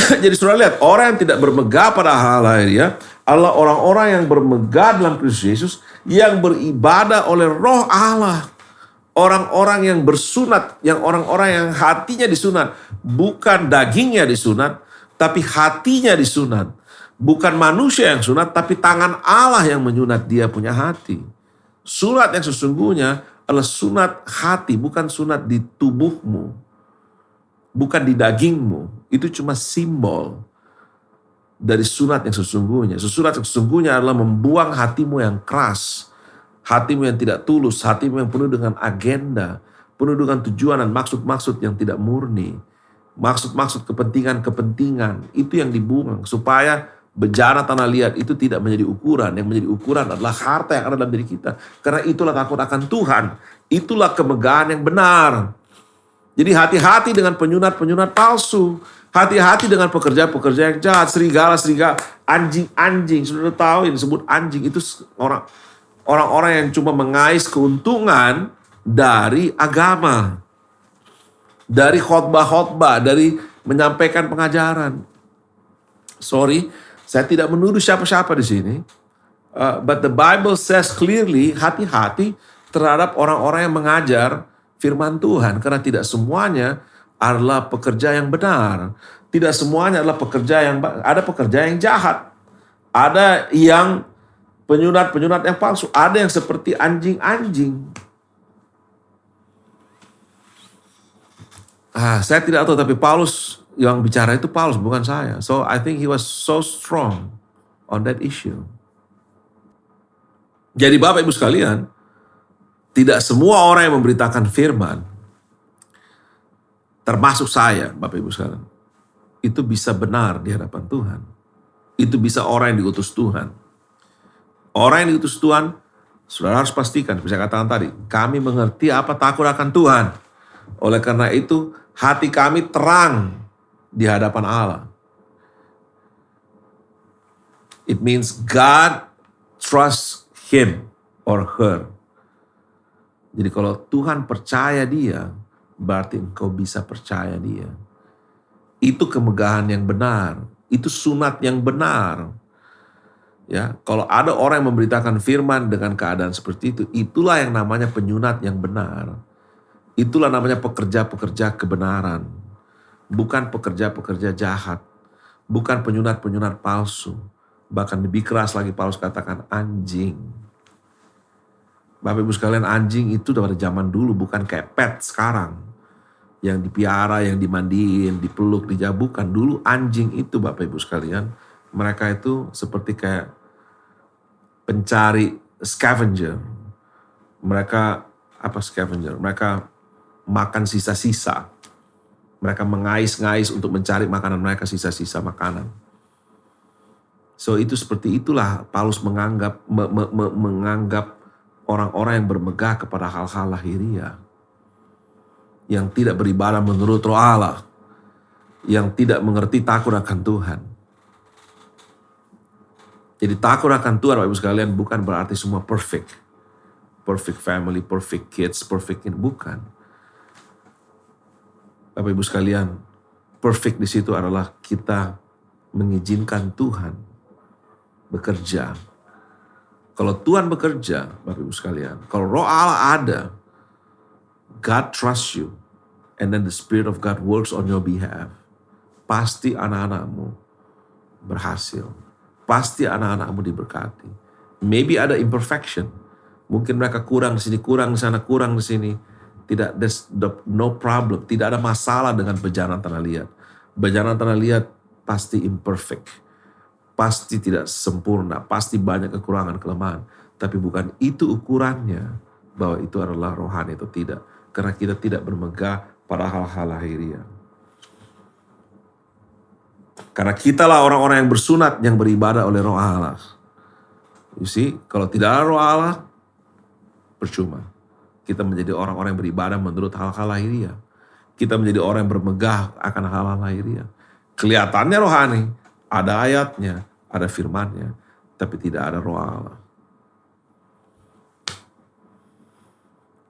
Jadi saudara lihat, orang yang tidak bermegah pada hal lahiriah adalah orang-orang yang bermegah dalam Kristus Yesus, yang beribadah oleh Roh Allah. Orang-orang yang bersunat, yang orang-orang yang hatinya disunat, bukan dagingnya disunat, tapi hatinya disunat. Bukan manusia yang sunat, tapi tangan Allah yang menyunat dia punya hati. Sunat yang sesungguhnya adalah sunat hati, bukan sunat di tubuhmu, bukan di dagingmu. Itu cuma simbol dari sunat yang sesungguhnya. Sunat yang sesungguhnya adalah membuang hatimu yang keras, hatimu yang tidak tulus, hatimu yang penuh dengan agenda, penuh dengan tujuan dan maksud-maksud yang tidak murni, maksud-maksud kepentingan-kepentingan. Itu yang dibuang supaya bejana tanah liat itu tidak menjadi ukuran. Yang menjadi ukuran adalah harta yang ada dalam diri kita. Karena itulah takut akan Tuhan. Itulah kemegahan yang benar. Jadi hati-hati dengan penyunat-penyunat palsu. Hati-hati dengan pekerja-pekerja yang jahat. Serigala-serigala, anjing-anjing. Sudah tahu yang disebut anjing. Itu orang-orang yang cuma mengais keuntungan dari agama, dari khotbah-khotbah, dari menyampaikan pengajaran. Sorry, saya tidak menuduh siapa-siapa di sini. But the Bible says clearly, hati-hati terhadap orang-orang yang mengajar firman Tuhan. Karena tidak semuanya adalah pekerja yang benar. Tidak semuanya adalah pekerja yang, ada pekerja yang jahat. Ada yang penyunat-penyunat yang palsu. Ada yang seperti anjing-anjing. Saya tidak tahu, tapi Paulus yang bicara itu Paulus, bukan saya. So I think he was so strong on that issue. Jadi Bapak Ibu sekalian, tidak semua orang yang memberitakan firman, termasuk saya Bapak Ibu sekalian, itu bisa benar di hadapan Tuhan. Itu bisa orang yang diutus Tuhan. Orang yang diutus Tuhan, saudara harus pastikan, saya katakan tadi, kami mengerti apa takut akan Tuhan. Oleh karena itu, hati kami terang di hadapan Allah. It means God trusts him or her. Jadi kalau Tuhan percaya dia, berarti engkau bisa percaya dia. Itu kemegahan yang benar. Itu sunat yang benar. Ya, kalau ada orang yang memberitakan firman dengan keadaan seperti itu, itulah yang namanya penyunat yang benar. Itulah namanya pekerja-pekerja kebenaran. Bukan pekerja-pekerja jahat. Bukan penyunat-penyunat palsu. Bahkan lebih keras lagi Paulus katakan anjing. Bapak Ibu sekalian, anjing itu pada zaman dulu bukan kayak pet sekarang. Yang dipiara, yang dimandiin, dipeluk, dijabukan. Dulu anjing itu Bapak Ibu sekalian, mereka itu seperti kayak pencari scavenger. Mereka scavenger? Mereka makan sisa-sisa. Mereka mengais-ngais untuk mencari makanan mereka, sisa-sisa makanan. So itu seperti itulah Paulus menganggap orang-orang yang bermegah kepada hal-hal lahiriah. Yang tidak beribadah menurut roh Allah. Yang tidak mengerti takut akan Tuhan. Jadi takut akan Tuhan Bapak Ibu sekalian bukan berarti semua perfect. Perfect family, perfect kids, perfect ini. Bukan. Bapak Ibu sekalian, perfect di situ adalah kita mengizinkan Tuhan bekerja. Kalau Tuhan bekerja, Bapak Ibu sekalian, kalau roh Allah ada, God trusts you, and then the Spirit of God works on your behalf. Pasti anak-anakmu berhasil. Pasti anak-anakmu diberkati. Maybe ada imperfection. Mungkin mereka kurang di sini, kurang di sana, kurang di sini. Tidak, no problem. Tidak ada masalah dengan bejaran tanah liat. Bejaran tanah liat pasti imperfect. Pasti tidak sempurna. Pasti banyak kekurangan, kelemahan. Tapi bukan itu ukurannya bahwa itu adalah rohani atau tidak. Karena kita tidak bermegah pada hal-hal lahiriah. Karena kitalah orang-orang yang bersunat, yang beribadah oleh roh Allah. You see, kalau tidak ada roh Allah, percuma. Kita menjadi orang-orang yang beribadah menurut hal-hal lahiriah. Kita menjadi orang yang bermegah akan hal-hal lahiriah. Kelihatannya rohani, ada ayatnya, ada firmannya, tapi tidak ada roh Allah.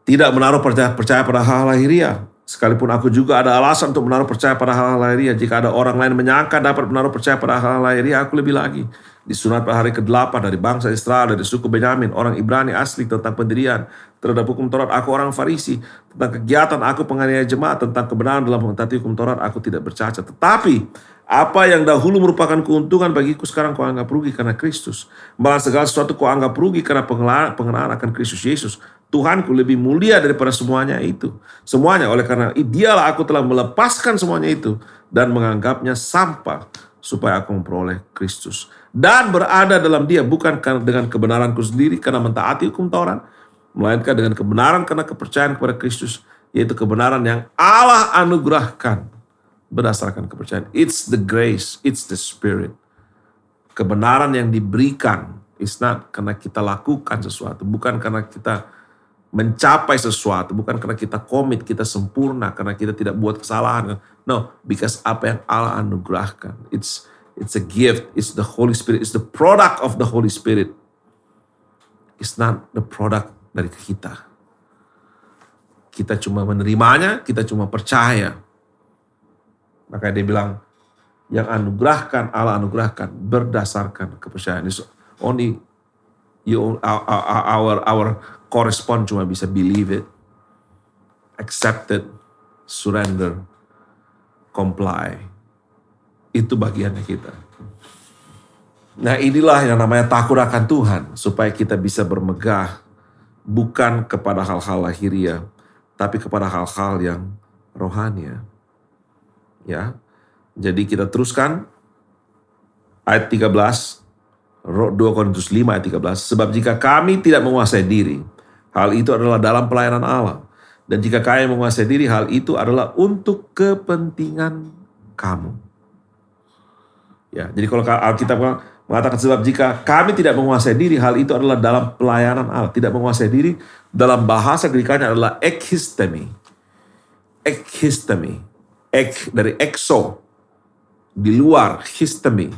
Tidak menaruh percaya pada hal lahiriah. Sekalipun aku juga ada alasan untuk menaruh percaya pada hal lahiriah. Jika ada orang lain menyangka dapat menaruh percaya pada hal lahiriah, aku lebih lagi. Disunat pada hari ke-8 dari bangsa Israel, dari suku Benyamin, orang Ibrani asli, tentang pendirian. Terhadap hukum Taurat, aku orang Farisi. Tentang kegiatan, aku penganiaya jemaat. Tentang kebenaran dalam mengetaati hukum Taurat, aku tidak bercacat. Tetapi, apa yang dahulu merupakan keuntungan bagiku, sekarang kau anggap rugi karena Kristus. Malah segala sesuatu kau anggap rugi karena pengenalan akan Kristus Yesus. Tuhanku lebih mulia daripada semuanya itu. Semuanya, oleh karena dialah aku telah melepaskan semuanya itu dan menganggapnya sampah supaya aku memperoleh Kristus. Dan berada dalam dia bukan dengan kebenaranku sendiri karena mentaati hukum Taurat, melainkan dengan kebenaran karena kepercayaan kepada Kristus, yaitu kebenaran yang Allah anugerahkan berdasarkan kepercayaan. It's the grace, it's the Spirit. Kebenaran yang diberikan, it's not karena kita lakukan sesuatu, bukan karena kita mencapai sesuatu, bukan karena kita komit, kita sempurna, karena kita tidak buat kesalahan. No, because apa yang Allah anugerahkan. It's a gift, it's the Holy Spirit, it's the product of the Holy Spirit. It's not the product dari kita. Kita cuma menerimanya, kita cuma percaya. Maka dia bilang, yang anugerahkan, Allah anugerahkan berdasarkan kepercayaan. It's only our correspond cuma bisa believe it, accept it, surrender, comply. Itu bagiannya kita. Nah, inilah yang namanya takut akan Tuhan, supaya kita bisa bermegah bukan kepada hal-hal lahiriah, tapi kepada hal-hal yang rohania. Ya. Jadi kita teruskan ayat 13, 2 Korintus 5 ayat 13. Sebab jika kami tidak menguasai diri, hal itu adalah dalam pelayanan Allah. Dan jika kami menguasai diri, hal itu adalah untuk kepentingan kamu. Ya, jadi kalau Alkitab mengatakan sebab jika kami tidak menguasai diri, hal itu adalah dalam pelayanan Allah. Tidak menguasai diri dalam bahasa Grekanya adalah ekhistemi. Ekhistemi. Dari exo. Di luar, histemi.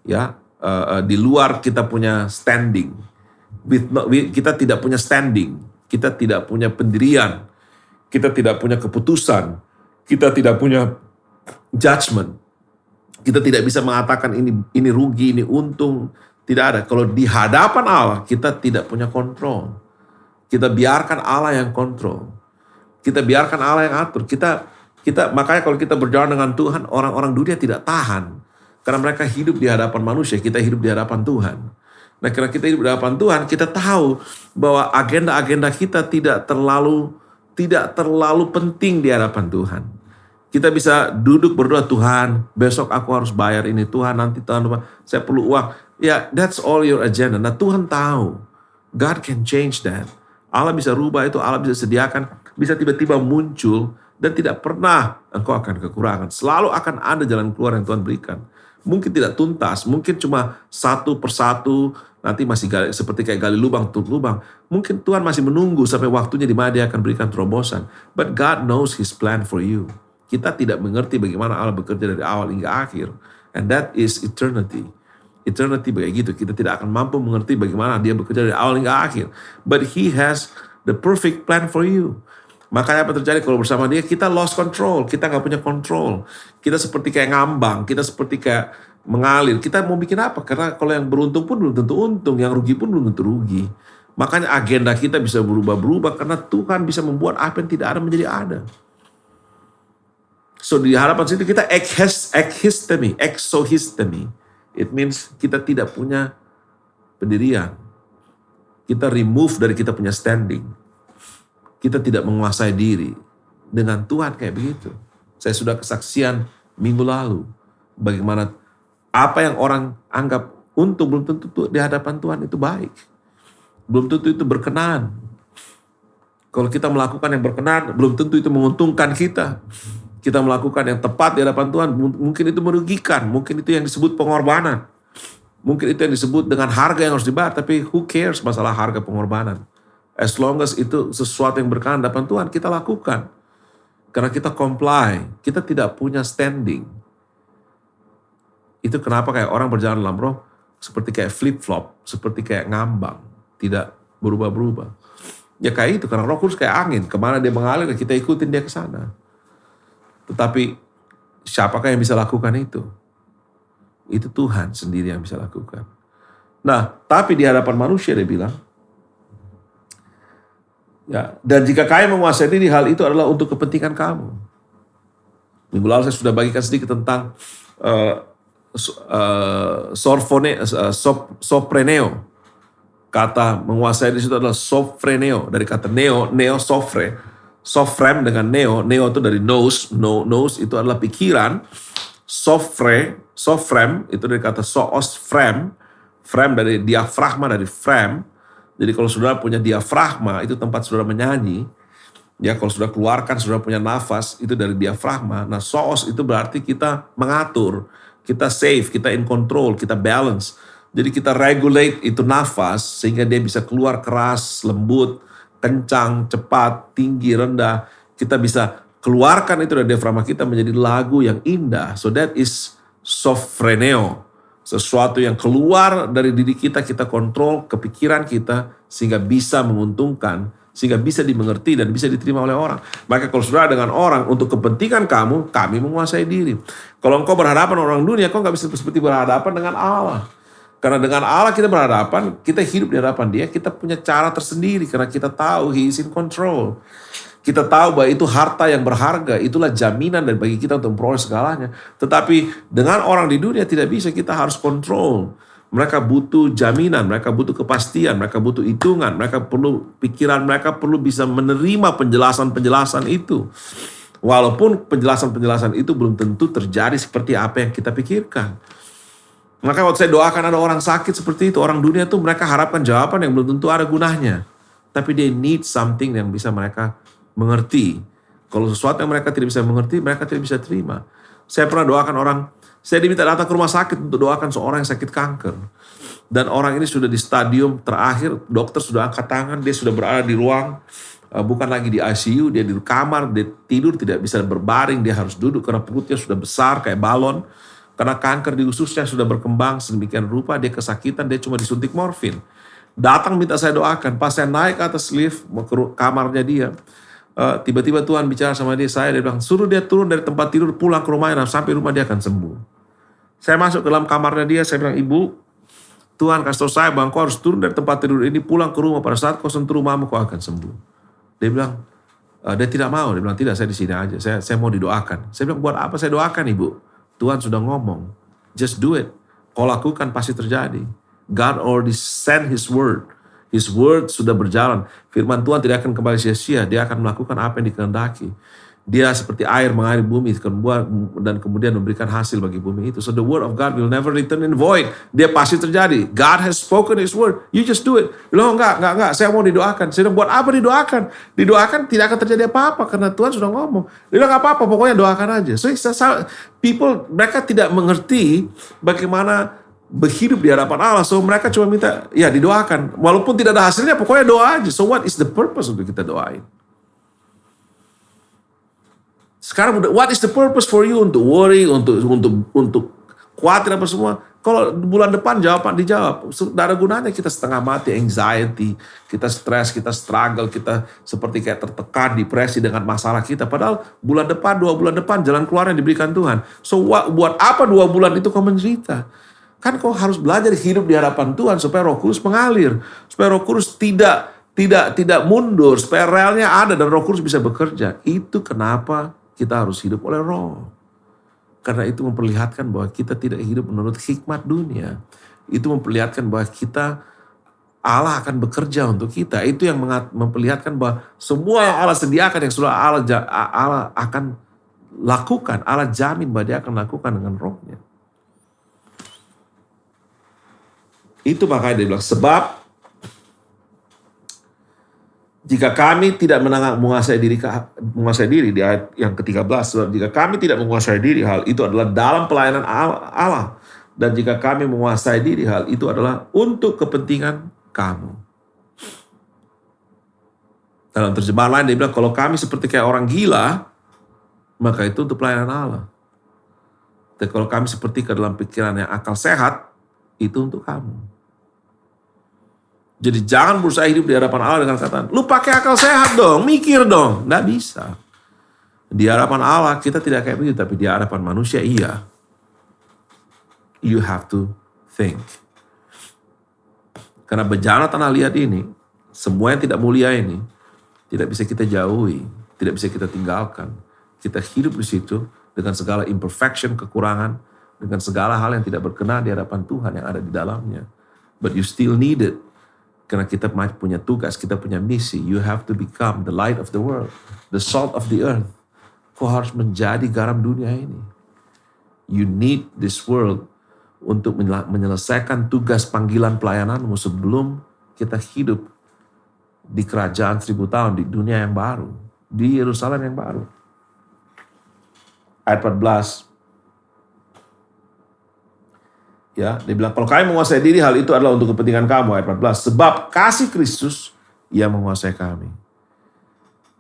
Ya, di luar kita punya standing. Kita tidak punya standing. Kita tidak punya pendirian. Kita tidak punya keputusan. Kita tidak punya judgment. Kita tidak bisa mengatakan ini rugi, ini untung. Tidak ada. Kalau di hadapan Allah, kita tidak punya kontrol. Kita biarkan Allah yang kontrol. Kita biarkan Allah yang atur. Makanya kalau kita berjalan dengan Tuhan, orang-orang dunia tidak tahan. Karena mereka hidup di hadapan manusia, kita hidup di hadapan Tuhan. Nah, karena kita hidup di hadapan Tuhan, kita tahu bahwa agenda-agenda kita tidak terlalu penting di hadapan Tuhan. Kita bisa duduk berdoa, Tuhan, besok aku harus bayar ini, Tuhan, nanti Tuhan, saya perlu uang. Ya, that's all your agenda. Nah, Tuhan tahu. God can change that. Allah bisa rubah itu, Allah bisa sediakan, bisa tiba-tiba muncul, dan tidak pernah engkau akan kekurangan. Selalu akan ada jalan keluar yang Tuhan berikan. Mungkin tidak tuntas, mungkin cuma satu persatu, nanti masih seperti kayak gali lubang, tutup lubang. Mungkin Tuhan masih menunggu sampai waktunya di mana dia akan berikan terobosan. But God knows His plan for you. Kita tidak mengerti bagaimana Allah bekerja dari awal hingga akhir. And that is eternity. Eternity begitu. Kita tidak akan mampu mengerti bagaimana dia bekerja dari awal hingga akhir. But He has the perfect plan for you. Makanya apa terjadi kalau bersama dia? Kita lost control, kita nggak punya control. Kita seperti kayak ngambang, kita seperti kayak mengalir. Kita mau bikin apa? Karena kalau yang beruntung pun belum tentu untung, yang rugi pun belum tentu rugi. Makanya agenda kita bisa berubah-berubah karena Tuhan bisa membuat apa yang tidak ada menjadi ada. So di hadapan situ kita exohistemi. It means kita tidak punya pendirian. Kita remove dari kita punya standing. Kita tidak menguasai diri. Dengan Tuhan kayak begitu. Saya sudah kesaksian minggu lalu. Bagaimana apa yang orang anggap untung belum tentu di hadapan Tuhan itu baik. Belum tentu itu berkenan. Kalau kita melakukan yang berkenan, belum tentu itu menguntungkan kita. Kita melakukan yang tepat di hadapan Tuhan, mungkin itu merugikan. Mungkin itu yang disebut pengorbanan. Mungkin itu yang disebut dengan harga yang harus dibayar. Tapi who cares masalah harga pengorbanan. As long as itu sesuatu yang berkenan di hadapan Tuhan, kita lakukan. Karena kita comply, kita tidak punya standing. Itu kenapa kayak orang berjalan dalam roh, seperti kayak flip-flop, seperti kayak ngambang, tidak berubah-berubah. Ya kayak itu, karena Roh Kudus kayak angin, kemana dia mengalir, kita ikutin dia ke sana. Tetapi, siapakah yang bisa lakukan itu? Itu Tuhan sendiri yang bisa lakukan. Nah, tapi di hadapan manusia dia bilang, ya, dan jika kalian menguasai diri, hal itu adalah untuk kepentingan kamu. Minggu lalu saya sudah bagikan sedikit tentang sopreneo. Kata menguasai di situ adalah sopreneo. Dari kata neo sofre. Sofrem dengan neo itu dari nous. Nous itu adalah pikiran. Sofrem itu dari kata soosfrem. Frem dari diafragma, dari frem. Jadi kalau saudara punya diafragma, itu tempat saudara menyanyi. Ya, kalau saudara keluarkan, saudara punya nafas, itu dari diafragma. Nah, soos itu berarti kita mengatur, kita safe, kita in control, kita balance. Jadi kita regulate itu nafas, sehingga dia bisa keluar keras, lembut, kencang, cepat, tinggi, rendah. Kita bisa keluarkan itu dari diafragma kita menjadi lagu yang indah. So that is sofreneo. Sesuatu yang keluar dari diri kita kontrol kepikiran kita sehingga bisa menguntungkan sehingga bisa dimengerti dan bisa diterima oleh orang. Maka kalau saudara dengan orang untuk kepentingan kamu, kami menguasai diri. Kalau engkau berhadapan orang dunia, kau gak bisa seperti berhadapan dengan Allah. Karena dengan Allah kita berhadapan, kita hidup di hadapan Dia, kita punya cara tersendiri karena kita tahu He is in control. Kita tahu bahwa itu harta yang berharga, itulah jaminan dan bagi kita untuk memperoleh segalanya. Tetapi dengan orang di dunia tidak bisa, kita harus kontrol. Mereka butuh jaminan, mereka butuh kepastian, mereka butuh hitungan, mereka perlu pikiran, mereka perlu bisa menerima penjelasan-penjelasan itu. Walaupun penjelasan-penjelasan itu belum tentu terjadi seperti apa yang kita pikirkan. Maka waktu saya doakan ada orang sakit seperti itu, orang dunia tuh mereka harapkan jawaban yang belum tentu ada gunanya. Tapi they need something yang bisa mereka mengerti. Kalau sesuatu yang mereka tidak bisa mengerti, mereka tidak bisa terima. Saya pernah doakan orang, saya diminta datang ke rumah sakit untuk doakan seorang yang sakit kanker. Dan orang ini sudah di stadium terakhir, dokter sudah angkat tangan, dia sudah berada di ruang, bukan lagi di ICU, dia di kamar, dia tidur, tidak bisa berbaring, dia harus duduk karena perutnya sudah besar kayak balon. Karena kanker di ususnya sudah berkembang sedemikian rupa, dia kesakitan, dia cuma disuntik morfin. Datang minta saya doakan, pas saya naik ke atas lift, mau ke kamarnya dia, tiba-tiba Tuhan bicara sama dia bilang, suruh dia turun dari tempat tidur, pulang ke rumahnya, sampai rumah dia akan sembuh. Saya masuk ke dalam kamarnya dia, saya bilang, Ibu, Tuhan kasih tahu saya bahwa kau harus turun dari tempat tidur ini, pulang ke rumah, pada saat kau sentuh rumahmu, kau akan sembuh. Dia bilang, dia tidak mau, dia bilang, tidak, saya di sini aja, saya mau didoakan. Saya bilang, buat apa saya doakan Ibu? Tuhan sudah ngomong, just do it. Kau lakukan pasti terjadi. God already sent His word. His word sudah berjalan. Firman Tuhan tidak akan kembali sia-sia. Dia akan melakukan apa yang dikehendaki. Dia seperti air mengairi bumi dan kemudian memberikan hasil bagi bumi itu. So the word of God will never return in void. Dia pasti terjadi. God has spoken His word. You just do it. Loh enggak. Saya mau didoakan. Saya bilang, buat apa didoakan? Didoakan tidak akan terjadi apa-apa karena Tuhan sudah ngomong. Dia bilang, apa-apa, pokoknya doakan aja. So people, mereka tidak mengerti bagaimana berhidup di hadapan Allah. So mereka cuma minta, ya didoakan. Walaupun tidak ada hasilnya, pokoknya doa aja. So what is the purpose untuk kita doain? Sekarang, what is the purpose for you untuk worry, untuk khawatir apa semua? Kalau bulan depan dijawab. Tidak ada gunanya kita setengah mati, anxiety, kita stres, kita struggle, kita seperti kayak tertekan, depresi dengan masalah kita. Padahal bulan depan, 2 bulan depan, jalan keluar yang diberikan Tuhan. So buat apa 2 bulan itu kau menderita? Kan kau harus belajar hidup di hadapan Tuhan supaya Roh Kudus mengalir, supaya Roh Kudus tidak mundur, supaya realnya ada dan Roh Kudus bisa bekerja. Itu kenapa kita harus hidup oleh Roh. Karena itu memperlihatkan bahwa kita tidak hidup menurut hikmat dunia. Itu memperlihatkan bahwa Allah akan bekerja untuk kita. Itu yang memperlihatkan bahwa semua yang Allah sediakan, yang sudah Allah akan lakukan. Allah jamin bahwa Dia akan lakukan dengan Roh-Nya. Itu makanya dia bilang, sebab jika kami tidak menguasai diri di ayat yang ke-13, sebab jika kami tidak menguasai diri, hal itu adalah dalam pelayanan Allah. Dan jika kami menguasai diri, hal itu adalah untuk kepentingan kamu. Dalam terjemahan lain dia bilang, kalau kami seperti kayak orang gila, maka itu untuk pelayanan Allah. Dan kalau kami seperti ke dalam pikiran yang akal sehat, itu untuk kamu. Jadi jangan berusaha hidup di hadapan Allah dengan kata, lu pakai akal sehat dong, mikir dong. Nggak bisa. Di hadapan Allah kita tidak kayak begitu, tapi di hadapan manusia iya. You have to think. Karena bejana tanah liat ini, semua yang tidak mulia ini, tidak bisa kita jauhi, tidak bisa kita tinggalkan. Kita hidup di situ dengan segala imperfection, kekurangan, dengan segala hal yang tidak berkenan di hadapan Tuhan yang ada di dalamnya. But you still need it. Karena kita punya tugas, kita punya misi. You have to become the light of the world, the salt of the earth. Kau harus menjadi garam dunia ini. You need this world untuk menyelesaikan tugas panggilan pelayananmu sebelum kita hidup di kerajaan 1000 tahun, di dunia yang baru, di Yerusalem yang baru. Ayat 14. Ya, dia bilang, kalau kami menguasai diri, hal itu adalah untuk kepentingan kamu. Ayat 14. Sebab kasih Kristus yang menguasai kami.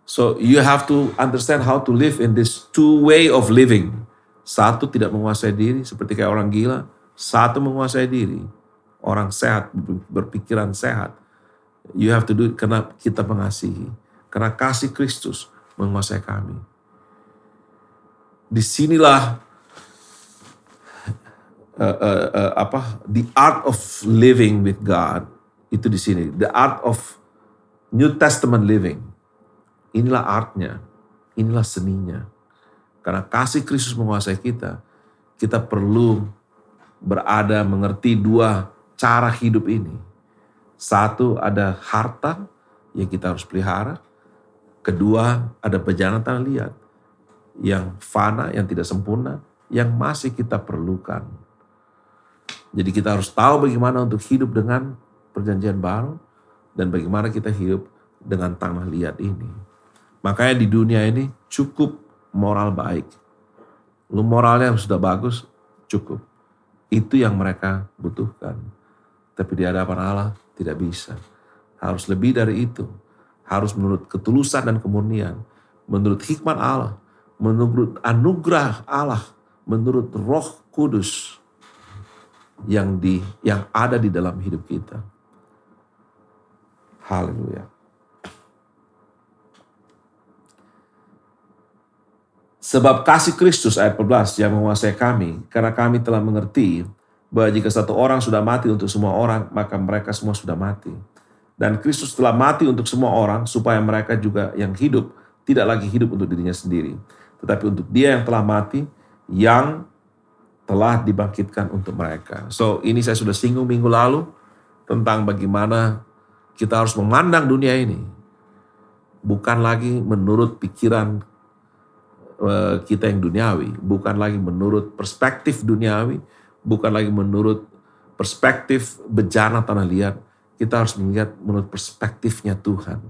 So you have to understand how to live in this two way of living. Satu tidak menguasai diri seperti kayak orang gila. Satu menguasai diri. Orang sehat, berpikiran sehat. You have to do it karena kita mengasihi. Karena kasih Kristus menguasai kami. Disinilah the art of living with God itu di sini. The art of New Testament living. Inilah artnya, inilah seninya. Karena kasih Kristus menguasai kita, kita perlu berada mengerti dua cara hidup ini. Satu, ada harta yang kita harus pelihara. Kedua, ada perjalanan tanah liat yang fana, yang tidak sempurna, yang masih kita perlukan. Jadi kita harus tahu bagaimana untuk hidup dengan perjanjian baru dan bagaimana kita hidup dengan tanah liat ini. Makanya di dunia ini cukup moral baik. Lu moralnya sudah bagus, cukup. Itu yang mereka butuhkan. Tapi di hadapan Allah tidak bisa. Harus lebih dari itu. Harus menurut ketulusan dan kemurnian. Menurut hikmat Allah. Menurut anugerah Allah. Menurut Roh Kudus yang ada di dalam hidup kita. Haleluya. Sebab kasih Kristus ayat 14 yang menguasai kami, karena kami telah mengerti bahwa jika satu orang sudah mati untuk semua orang, maka mereka semua sudah mati. Dan Kristus telah mati untuk semua orang, supaya mereka juga yang hidup tidak lagi hidup untuk dirinya sendiri, tetapi untuk Dia yang telah mati, yang telah dibangkitkan untuk mereka. So ini saya sudah singgung minggu lalu tentang bagaimana kita harus memandang dunia ini. Bukan lagi menurut pikiran kita yang duniawi. Bukan lagi menurut perspektif duniawi. Bukan lagi menurut perspektif bejana tanah liat. Kita harus melihat menurut perspektifnya Tuhan.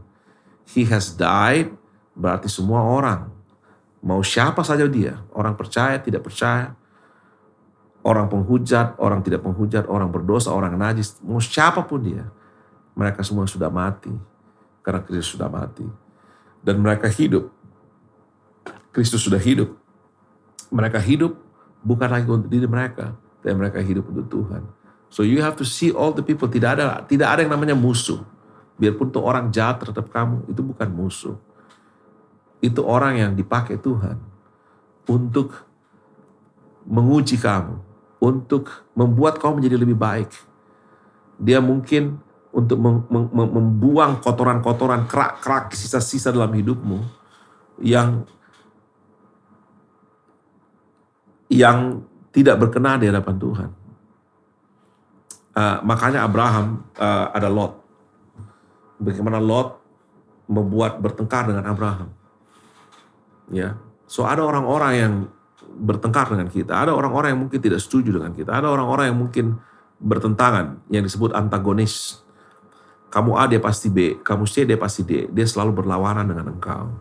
He has died, berarti semua orang. Mau siapa saja dia. Orang percaya, tidak percaya. Orang penghujat, orang tidak penghujat, orang berdosa, orang najis, mau siapapun dia. Mereka semua sudah mati. Karena Kristus sudah mati. Dan mereka hidup. Kristus sudah hidup. Mereka hidup bukan lagi untuk diri mereka. Tapi mereka hidup untuk Tuhan. So you have to see all the people. Tidak ada yang namanya musuh. Biarpun itu orang jahat terhadap kamu, itu bukan musuh. Itu orang yang dipakai Tuhan. Untuk menguji kamu. Untuk membuat kau menjadi lebih baik. Dia mungkin untuk membuang kotoran-kotoran, kerak-kerak, sisa-sisa dalam hidupmu yang tidak berkenan di hadapan Tuhan. Makanya Abraham ada Lot. Bagaimana Lot membuat bertengkar dengan Abraham. Ya, so ada orang-orang yang bertengkar dengan kita. Ada orang-orang yang mungkin tidak setuju dengan kita. Ada orang-orang yang mungkin bertentangan, yang disebut antagonis. Kamu A, dia pasti B. Kamu C, dia pasti D. Dia selalu berlawanan dengan engkau.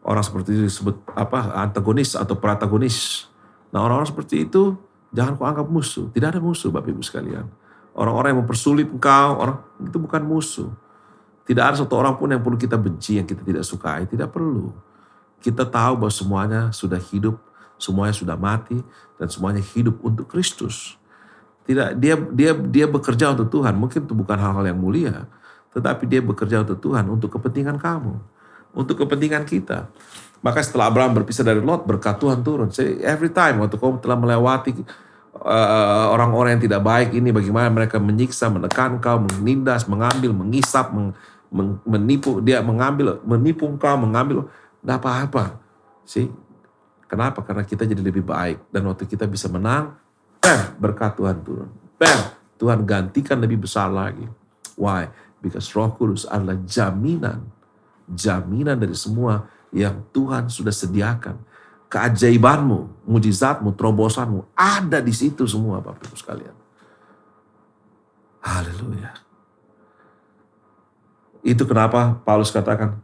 Orang seperti itu disebut antagonis atau protagonis. Nah, orang-orang seperti itu jangan kau anggap musuh. Tidak ada musuh, Bapak Ibu sekalian. Orang-orang yang mempersulit engkau, itu bukan musuh. Tidak ada satu orang pun yang perlu kita benci, yang kita tidak sukai. Tidak perlu. Kita tahu bahwa semuanya sudah hidup, semuanya sudah mati, dan semuanya hidup untuk Kristus. Tidak, dia bekerja untuk Tuhan. Mungkin itu bukan hal-hal yang mulia, tetapi dia bekerja untuk Tuhan, untuk kepentingan kamu, untuk kepentingan kita. Maka setelah Abraham berpisah dari Lot, berkat Tuhan turun. Every time waktu kau telah melewati orang-orang yang tidak baik ini, bagaimana mereka menyiksa, menekan kau, menindas, mengambil, mengisap, menipu, dia menipu kau, mengambil. Tidak apa-apa. Kenapa? Karena kita jadi lebih baik. Dan waktu kita bisa menang, berkat Tuhan turun. Tuhan gantikan lebih besar lagi. Why? Because Roh Kudus adalah jaminan dari semua yang Tuhan sudah sediakan. Keajaibanmu, mujizatmu, terobosanmu ada di situ semua, Bapak Ibu sekalian. Haleluya. Itu kenapa Paulus katakan,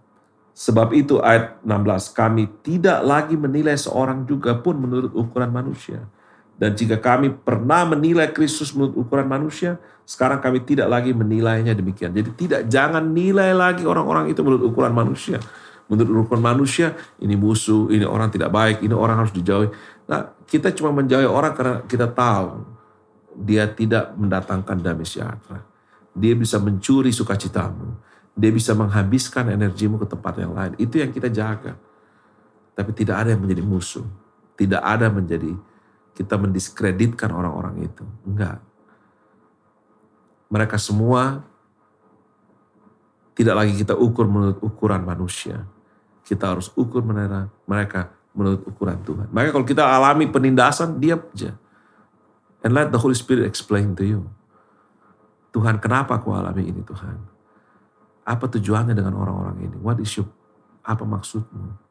sebab itu ayat 16, kami tidak lagi menilai seorang juga pun menurut ukuran manusia. Dan jika kami pernah menilai Kristus menurut ukuran manusia, sekarang kami tidak lagi menilainya demikian. Jadi jangan nilai lagi orang-orang itu menurut ukuran manusia. Menurut ukuran manusia, ini musuh, ini orang tidak baik, ini orang harus dijauhi. Nah, kita cuma menjauhi orang karena kita tahu dia tidak mendatangkan damai sejahtera. Dia bisa mencuri sukacitamu. Dia bisa menghabiskan energimu ke tempat yang lain. Itu yang kita jaga. Tapi tidak ada yang menjadi musuh. Tidak ada menjadi kita mendiskreditkan orang-orang itu. Enggak. Mereka semua tidak lagi kita ukur menurut ukuran manusia. Kita harus ukur mereka menurut ukuran Tuhan. Maka kalau kita alami penindasan, diam aja. And let the Holy Spirit explain to you. Tuhan, kenapa aku alami ini Tuhan? Apa tujuannya dengan orang-orang ini? Apa maksudmu?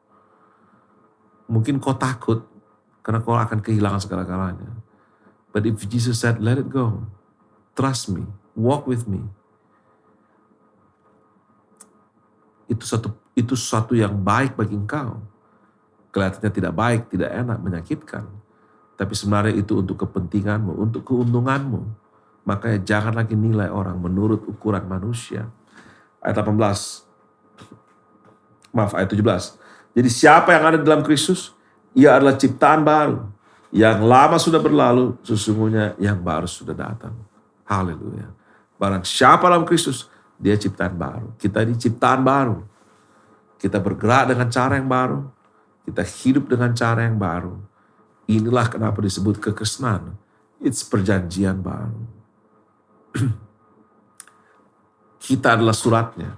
Mungkin kau takut karena kau akan kehilangan segala-galanya. But if Jesus said, let it go. Trust me. Walk with me. Itu sesuatu yang baik bagi engkau. Kelihatannya tidak baik, tidak enak, menyakitkan. Tapi sebenarnya itu untuk kepentinganmu, untuk keuntunganmu. Makanya jangan lagi nilai orang menurut ukuran manusia. Ayat 17. Jadi siapa yang ada dalam Kristus, ia adalah ciptaan baru. Yang lama sudah berlalu, sesungguhnya yang baru sudah datang. Haleluya. Barang siapa dalam Kristus, dia ciptaan baru. Kita ini ciptaan baru. Kita bergerak dengan cara yang baru. Kita hidup dengan cara yang baru. Inilah kenapa disebut kekristenan. It's perjanjian baru. Kita adalah suratnya.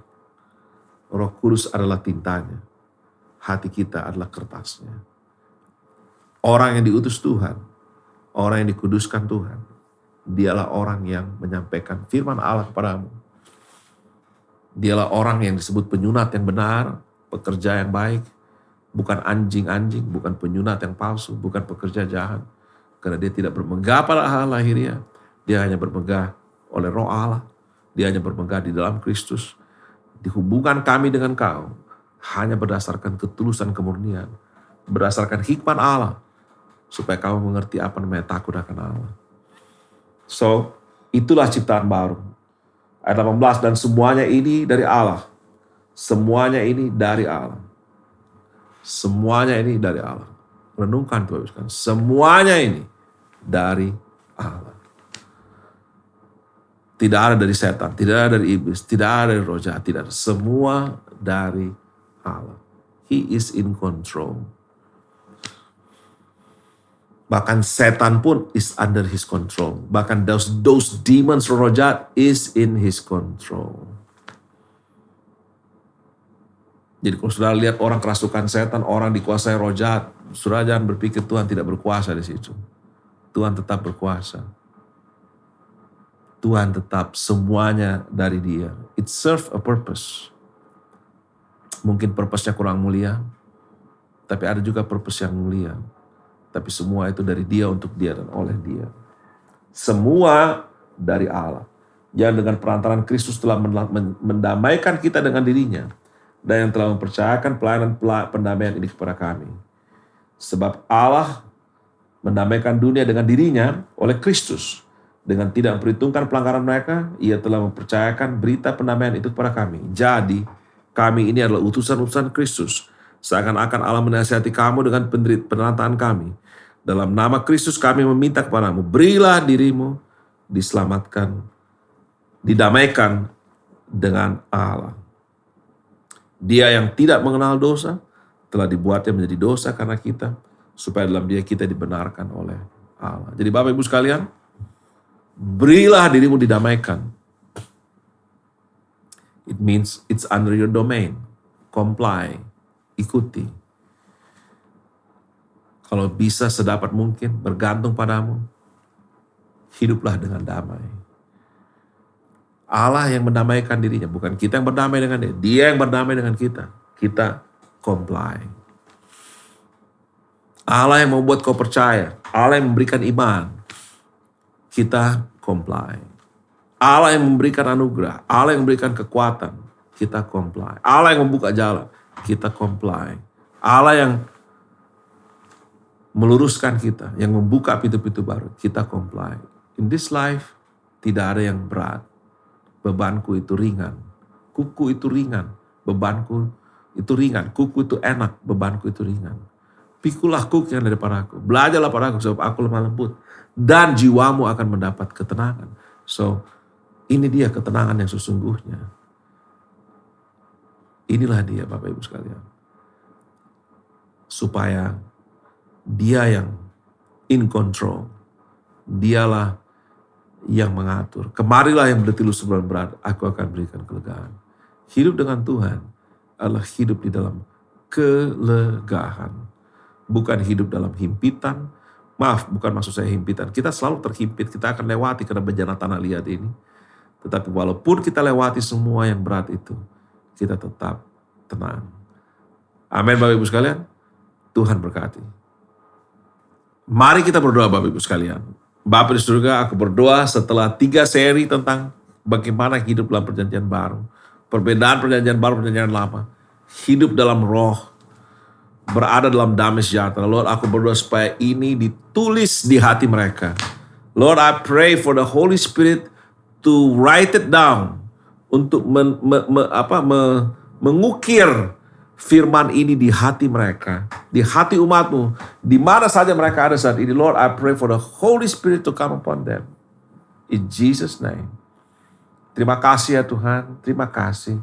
Roh Kudus adalah tintanya. Hati kita adalah kertasnya. Orang yang diutus Tuhan, orang yang dikuduskan Tuhan, dialah orang yang menyampaikan firman Allah kepadamu. Dialah orang yang disebut penyunat yang benar, pekerja yang baik, bukan anjing-anjing, bukan penyunat yang palsu, bukan pekerja jahat. Karena dia tidak bermegah pada hal lahiriah, dia hanya bermegah oleh Roh Allah, dia hanya bermegah di dalam Kristus. Di hubungan kami dengan kau, hanya berdasarkan ketulusan kemurnian, berdasarkan hikmat Allah, supaya kamu mengerti apa namanya takut akan Allah. So, itulah ciptaan baru. Ayat 18, dan semuanya ini dari Allah. Semuanya ini dari Allah. Semuanya ini dari Allah. Renungkan Tuhan, semuanya ini dari Allah. Tidak ada dari setan, tidak ada dari iblis, tidak ada dari roh jahat, tidak ada. Semua dari Allah. He is in control. Bahkan setan pun is under his control. Bahkan those demons, roh jahat is in his control. Jadi kalau saudara lihat orang kerasukan setan, orang dikuasai roh jahat, saudara jangan berpikir Tuhan tidak berkuasa di situ. Tuhan tetap berkuasa. Tuhan tetap semuanya dari Dia. It serve a purpose. Mungkin purpose-nya kurang mulia, tapi ada juga purpose yang mulia. Tapi semua itu dari Dia, untuk Dia, dan oleh Dia. Semua dari Allah. Yang dengan perantaran Kristus telah mendamaikan kita dengan dirinya. Dan yang telah mempercayakan pelayanan pendamaian ini kepada kami. Sebab Allah mendamaikan dunia dengan dirinya oleh Kristus. Dengan tidak memperhitungkan pelanggaran mereka, Ia telah mempercayakan berita pendamaian itu kepada kami. Jadi, kami ini adalah utusan-utusan Kristus. Seakan-akan Allah menasihati kamu dengan penderitaan kami. Dalam nama Kristus kami meminta kepadamu, berilah dirimu diselamatkan, didamaikan dengan Allah. Dia yang tidak mengenal dosa, telah dibuatnya menjadi dosa karena kita, supaya dalam Dia kita dibenarkan oleh Allah. Jadi Bapak Ibu sekalian, berilah dirimu didamaikan. It means it's under your domain. Comply, ikuti. Kalau bisa sedapat mungkin bergantung padamu, hiduplah dengan damai. Allah yang mendamaikan dirinya, bukan kita yang berdamai dengan Dia. Dia yang berdamai dengan kita. Kita comply. Allah yang membuat kau percaya. Allah yang memberikan iman. Kita comply. Allah yang memberikan anugerah. Allah yang memberikan kekuatan. Kita comply. Allah yang membuka jalan. Kita comply. Allah yang meluruskan kita. Yang membuka pintu-pintu baru. Kita comply. In this life, tidak ada yang berat. Bebanku itu ringan. Kuku itu ringan. Bebanku itu ringan. Kuku itu enak. Bebanku itu ringan. Pikulah kuk yang daripada aku. Belajarlah pada aku sebab aku lemah lembut. Dan jiwamu akan mendapat ketenangan. So, Ini dia ketenangan yang sesungguhnya. Inilah dia Bapak Ibu sekalian. Supaya dia yang in control. Dialah yang mengatur. Kemarilah yang berletih lusuh dan berat, aku akan berikan kelegaan. Hidup dengan Tuhan adalah hidup di dalam kelegaan. Bukan hidup dalam himpitan. Maaf, bukan maksud saya himpitan. Kita selalu terhimpit, kita akan lewati karena bencana tanah liat ini. Tetapi walaupun kita lewati semua yang berat itu, kita tetap tenang. Amin Bapak Ibu sekalian. Tuhan berkati. Mari kita berdoa Bapak Ibu sekalian. Bapa di surga, aku berdoa setelah 3 seri tentang bagaimana hidup dalam perjanjian baru. Perbedaan perjanjian baru, perjanjian lama. Hidup dalam roh. Berada dalam damai sejahtera. Lord, aku berdoa supaya ini ditulis di hati mereka. Lord, I pray for the Holy Spirit to write it down. Untuk mengukir firman ini di hati mereka. Di hati umatmu. Di mana saja mereka ada saat ini. Lord, I pray for the Holy Spirit to come upon them. In Jesus' name. Terima kasih ya Tuhan. Terima kasih.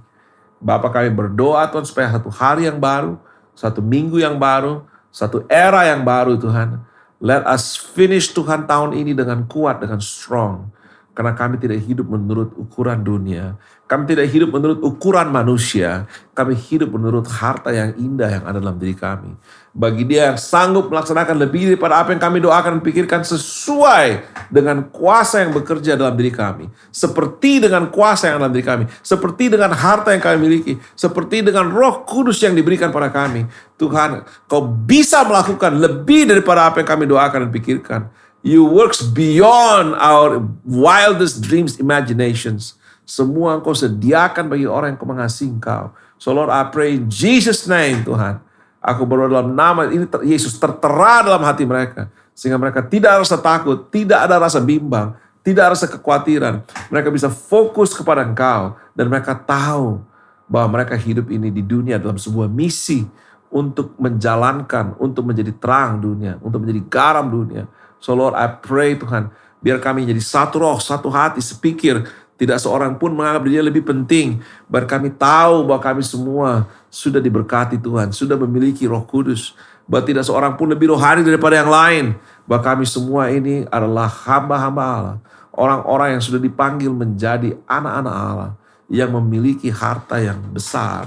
Bapa kami berdoa Tuhan supaya satu hari yang baru. Satu minggu yang baru, satu era yang baru Tuhan. Let us finish Tuhan tahun ini dengan kuat, dengan strong. Karena kami tidak hidup menurut ukuran dunia. Kami tidak hidup menurut ukuran manusia. Kami hidup menurut harta yang indah yang ada dalam diri kami. Bagi dia yang sanggup melaksanakan lebih daripada apa yang kami doakan dan pikirkan sesuai dengan kuasa yang bekerja dalam diri kami. Seperti dengan kuasa yang ada dalam diri kami. Seperti dengan harta yang kami miliki. Seperti dengan Roh Kudus yang diberikan pada kami. Tuhan, Kau bisa melakukan lebih daripada apa yang kami doakan dan pikirkan. You works beyond our wildest dreams, imaginations. Semua Engkau sediakan bagi orang yang mengasihi Engkau. So Lord, I pray in Jesus' name Tuhan. Aku berdoa dalam nama ini Yesus tertera dalam hati mereka. Sehingga mereka tidak rasa takut, tidak ada rasa bimbang, tidak rasa kekhawatiran. Mereka bisa fokus kepada Engkau. Dan mereka tahu bahwa mereka hidup ini di dunia dalam sebuah misi. Untuk menjalankan, untuk menjadi terang dunia, untuk menjadi garam dunia. So Lord, I pray Tuhan, biar kami jadi satu roh, satu hati, sepikir. Tidak seorang pun menganggap dirinya lebih penting. Biar kami tahu bahwa kami semua sudah diberkati Tuhan, sudah memiliki Roh Kudus. Bahwa tidak seorang pun lebih rohani daripada yang lain. Bahwa kami semua ini adalah hamba-hamba Allah. Orang-orang yang sudah dipanggil menjadi anak-anak Allah. Yang memiliki harta yang besar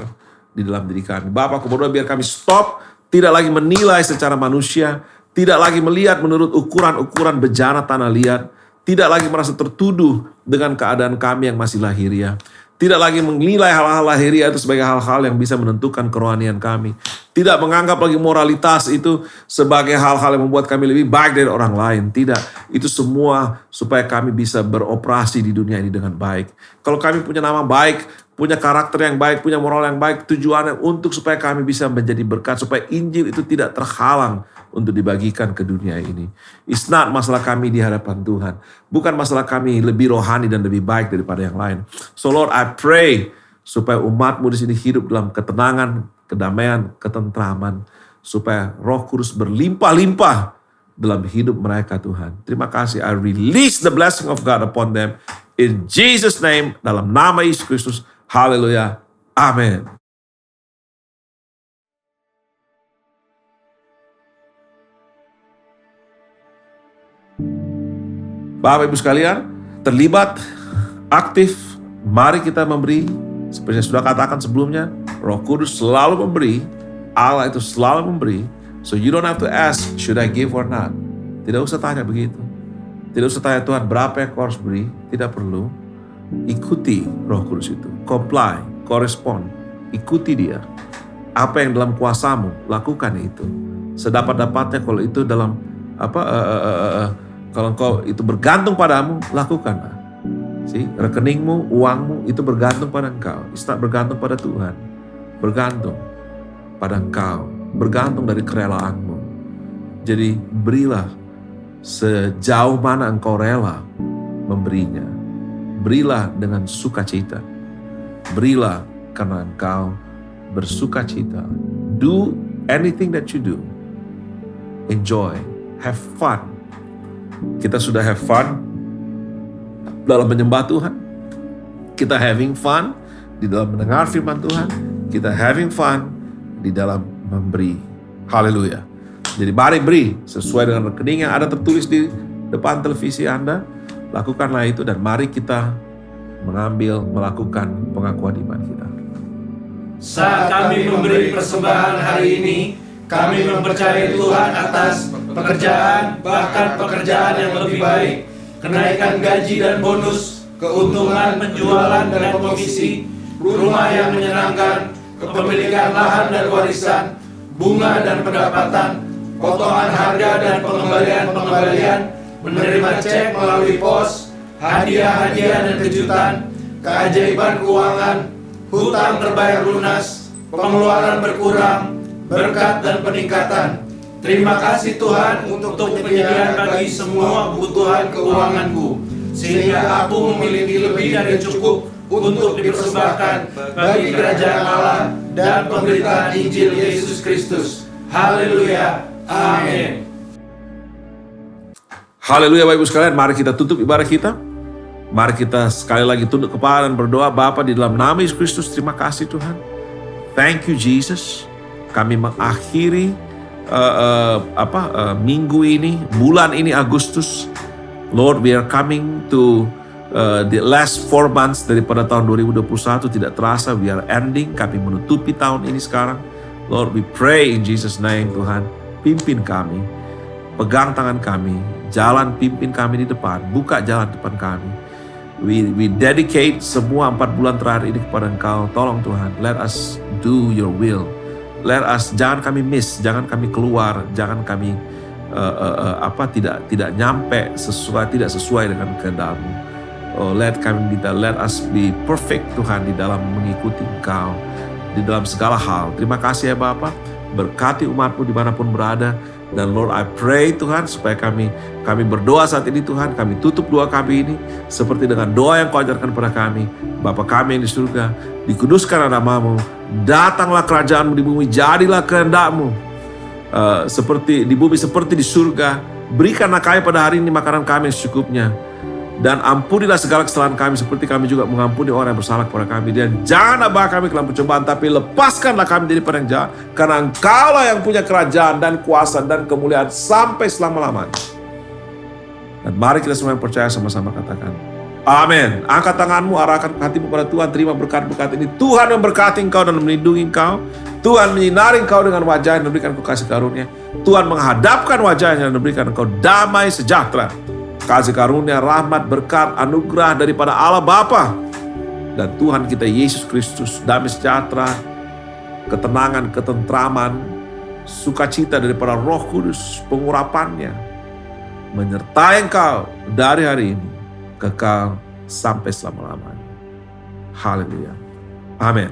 di dalam diri kami. Bapa, aku berdoa biar kami stop, tidak lagi menilai secara manusia. Tidak lagi melihat menurut ukuran-ukuran bejana tanah liat. Tidak lagi merasa tertuduh dengan keadaan kami yang masih lahiriah. Tidak lagi menilai hal-hal lahiriah itu sebagai hal-hal yang bisa menentukan kerohanian kami. Tidak menganggap lagi moralitas itu sebagai hal-hal yang membuat kami lebih baik dari orang lain. Tidak. Itu semua supaya kami bisa beroperasi di dunia ini dengan baik. Kalau kami punya nama baik, punya karakter yang baik, punya moral yang baik, tujuannya untuk supaya kami bisa menjadi berkat. Supaya Injil itu tidak terhalang untuk dibagikan ke dunia ini. It's not masalah kami di hadapan Tuhan. Bukan masalah kami lebih rohani dan lebih baik daripada yang lain. So Lord, I pray supaya umatmu di sini hidup dalam ketenangan, kedamaian, ketentraman. Supaya Roh Kudus berlimpah-limpah dalam hidup mereka Tuhan. Terima kasih. I release the blessing of God upon them. In Jesus' name, dalam nama Yesus Kristus. Haleluya. Amin. Bapak Ibu sekalian, terlibat, aktif, mari kita memberi. Seperti yang sudah katakan sebelumnya, Roh Kudus selalu memberi, Allah itu selalu memberi. So you don't have to ask, should I give or not? Tidak usah tanya begitu. Tidak usah tanya Tuhan berapa yang kau harus beri, tidak perlu. Ikuti Roh Kudus itu, comply, correspond, ikuti dia. Apa yang dalam kuasamu, lakukan itu. Sedapat-dapatnya kalau itu dalam kalau engkau itu bergantung padamu, lakukanlah. Rekeningmu, uangmu itu bergantung pada engkau. It's not bergantung pada Tuhan. Bergantung pada engkau. Bergantung dari kerelaanmu. Jadi berilah sejauh mana engkau rela memberinya. Berilah dengan sukacita. Berilah karena engkau bersukacita. Do anything that you do. Enjoy. Have fun. Kita sudah have fun dalam menyembah Tuhan. Kita having fun di dalam mendengar firman Tuhan. Kita having fun di dalam memberi. Haleluya. Jadi mari beri sesuai dengan rekening yang ada tertulis di depan televisi Anda. Lakukanlah itu dan mari kita melakukan pengakuan iman kita. Saat kami memberi persembahan hari ini, kami mempercayai Tuhan atas pekerjaan, bahkan pekerjaan yang lebih baik, kenaikan gaji dan bonus, keuntungan penjualan dan komisi, rumah yang menyenangkan, kepemilikan lahan dan warisan, bunga dan pendapatan, potongan harga dan pengembalian, menerima cek melalui pos, hadiah-hadiah dan kejutan, keajaiban keuangan, hutang terbayar lunas, pengeluaran berkurang, berkat dan peningkatan. Terima kasih Tuhan untuk penyediaan bagi semua kebutuhan keuanganku, sehingga aku memiliki lebih dari cukup untuk dipersembahkan bagi kerajaan Allah dan pemberitaan Injil Yesus Kristus. Haleluya. Amin. Haleluya Bapak Ibu sekalian, mari kita tutup ibadah kita. Mari kita sekali lagi tunduk kepala dan berdoa. Bapa, di dalam nama Yesus Kristus, terima kasih Tuhan. Thank you Jesus. Kami mengakhiri minggu ini, bulan ini Agustus. Lord, we are coming to the last 4 months daripada tahun 2021. Tidak terasa we are ending. Kami menutupi tahun ini sekarang. Lord, we pray in Jesus name Tuhan. Pimpin kami, pegang tangan kami, jalan pimpin kami di depan, buka jalan depan kami. We dedicate semua 4 bulan terakhir ini kepada Engkau. Tolong Tuhan, let us do your will. Let us, jangan kami miss, jangan kami keluar, jangan kami tidak nyampe tidak sesuai dengan kehendak-Mu. Oh, let us be perfect Tuhan di dalam mengikuti Engkau di dalam segala hal. Terima kasih ya Bapa. Berkati umat-Mu dimanapun berada. Dan Lord, I pray Tuhan supaya kami berdoa saat ini Tuhan. Kami tutup doa kami ini seperti dengan doa yang Kau ajarkan kepada kami. Bapa kami yang di surga, dikuduskan nama-Mu. Datanglah kerajaan-Mu di bumi, jadilah kehendak-Mu. Seperti di bumi seperti di surga. Berikanlah kami pada hari ini makanan kami yang secukupnya. Dan ampunilah segala kesalahan kami seperti kami juga mengampuni orang yang bersalah kepada kami. Dan janganlah bawa kami ke dalam pencobaan, tapi lepaskanlah kami daripada yang jahat. Karena Engkaulah yang punya kerajaan dan kuasa dan kemuliaan sampai selama-lamanya. Dan mari kita semua yang percaya sama-sama katakan, amin. Angkat tanganmu, arahkan hatimu pada Tuhan. Terima berkat-berkat ini. Tuhan memberkati engkau dan melindungi engkau. Tuhan menyinari engkau dengan wajah dan memberikan engkau kasih karunia. Tuhan menghadapkan wajahnya dan memberikan engkau damai sejahtera. Kasih karunia, rahmat, berkat, anugerah daripada Allah Bapa dan Tuhan kita Yesus Kristus, damai sejahtera, ketenangan, ketentraman, sukacita daripada Roh Kudus, pengurapannya menyertai engkau dari hari ini kekal sampai selama-lamanya. Haleluya. Amin.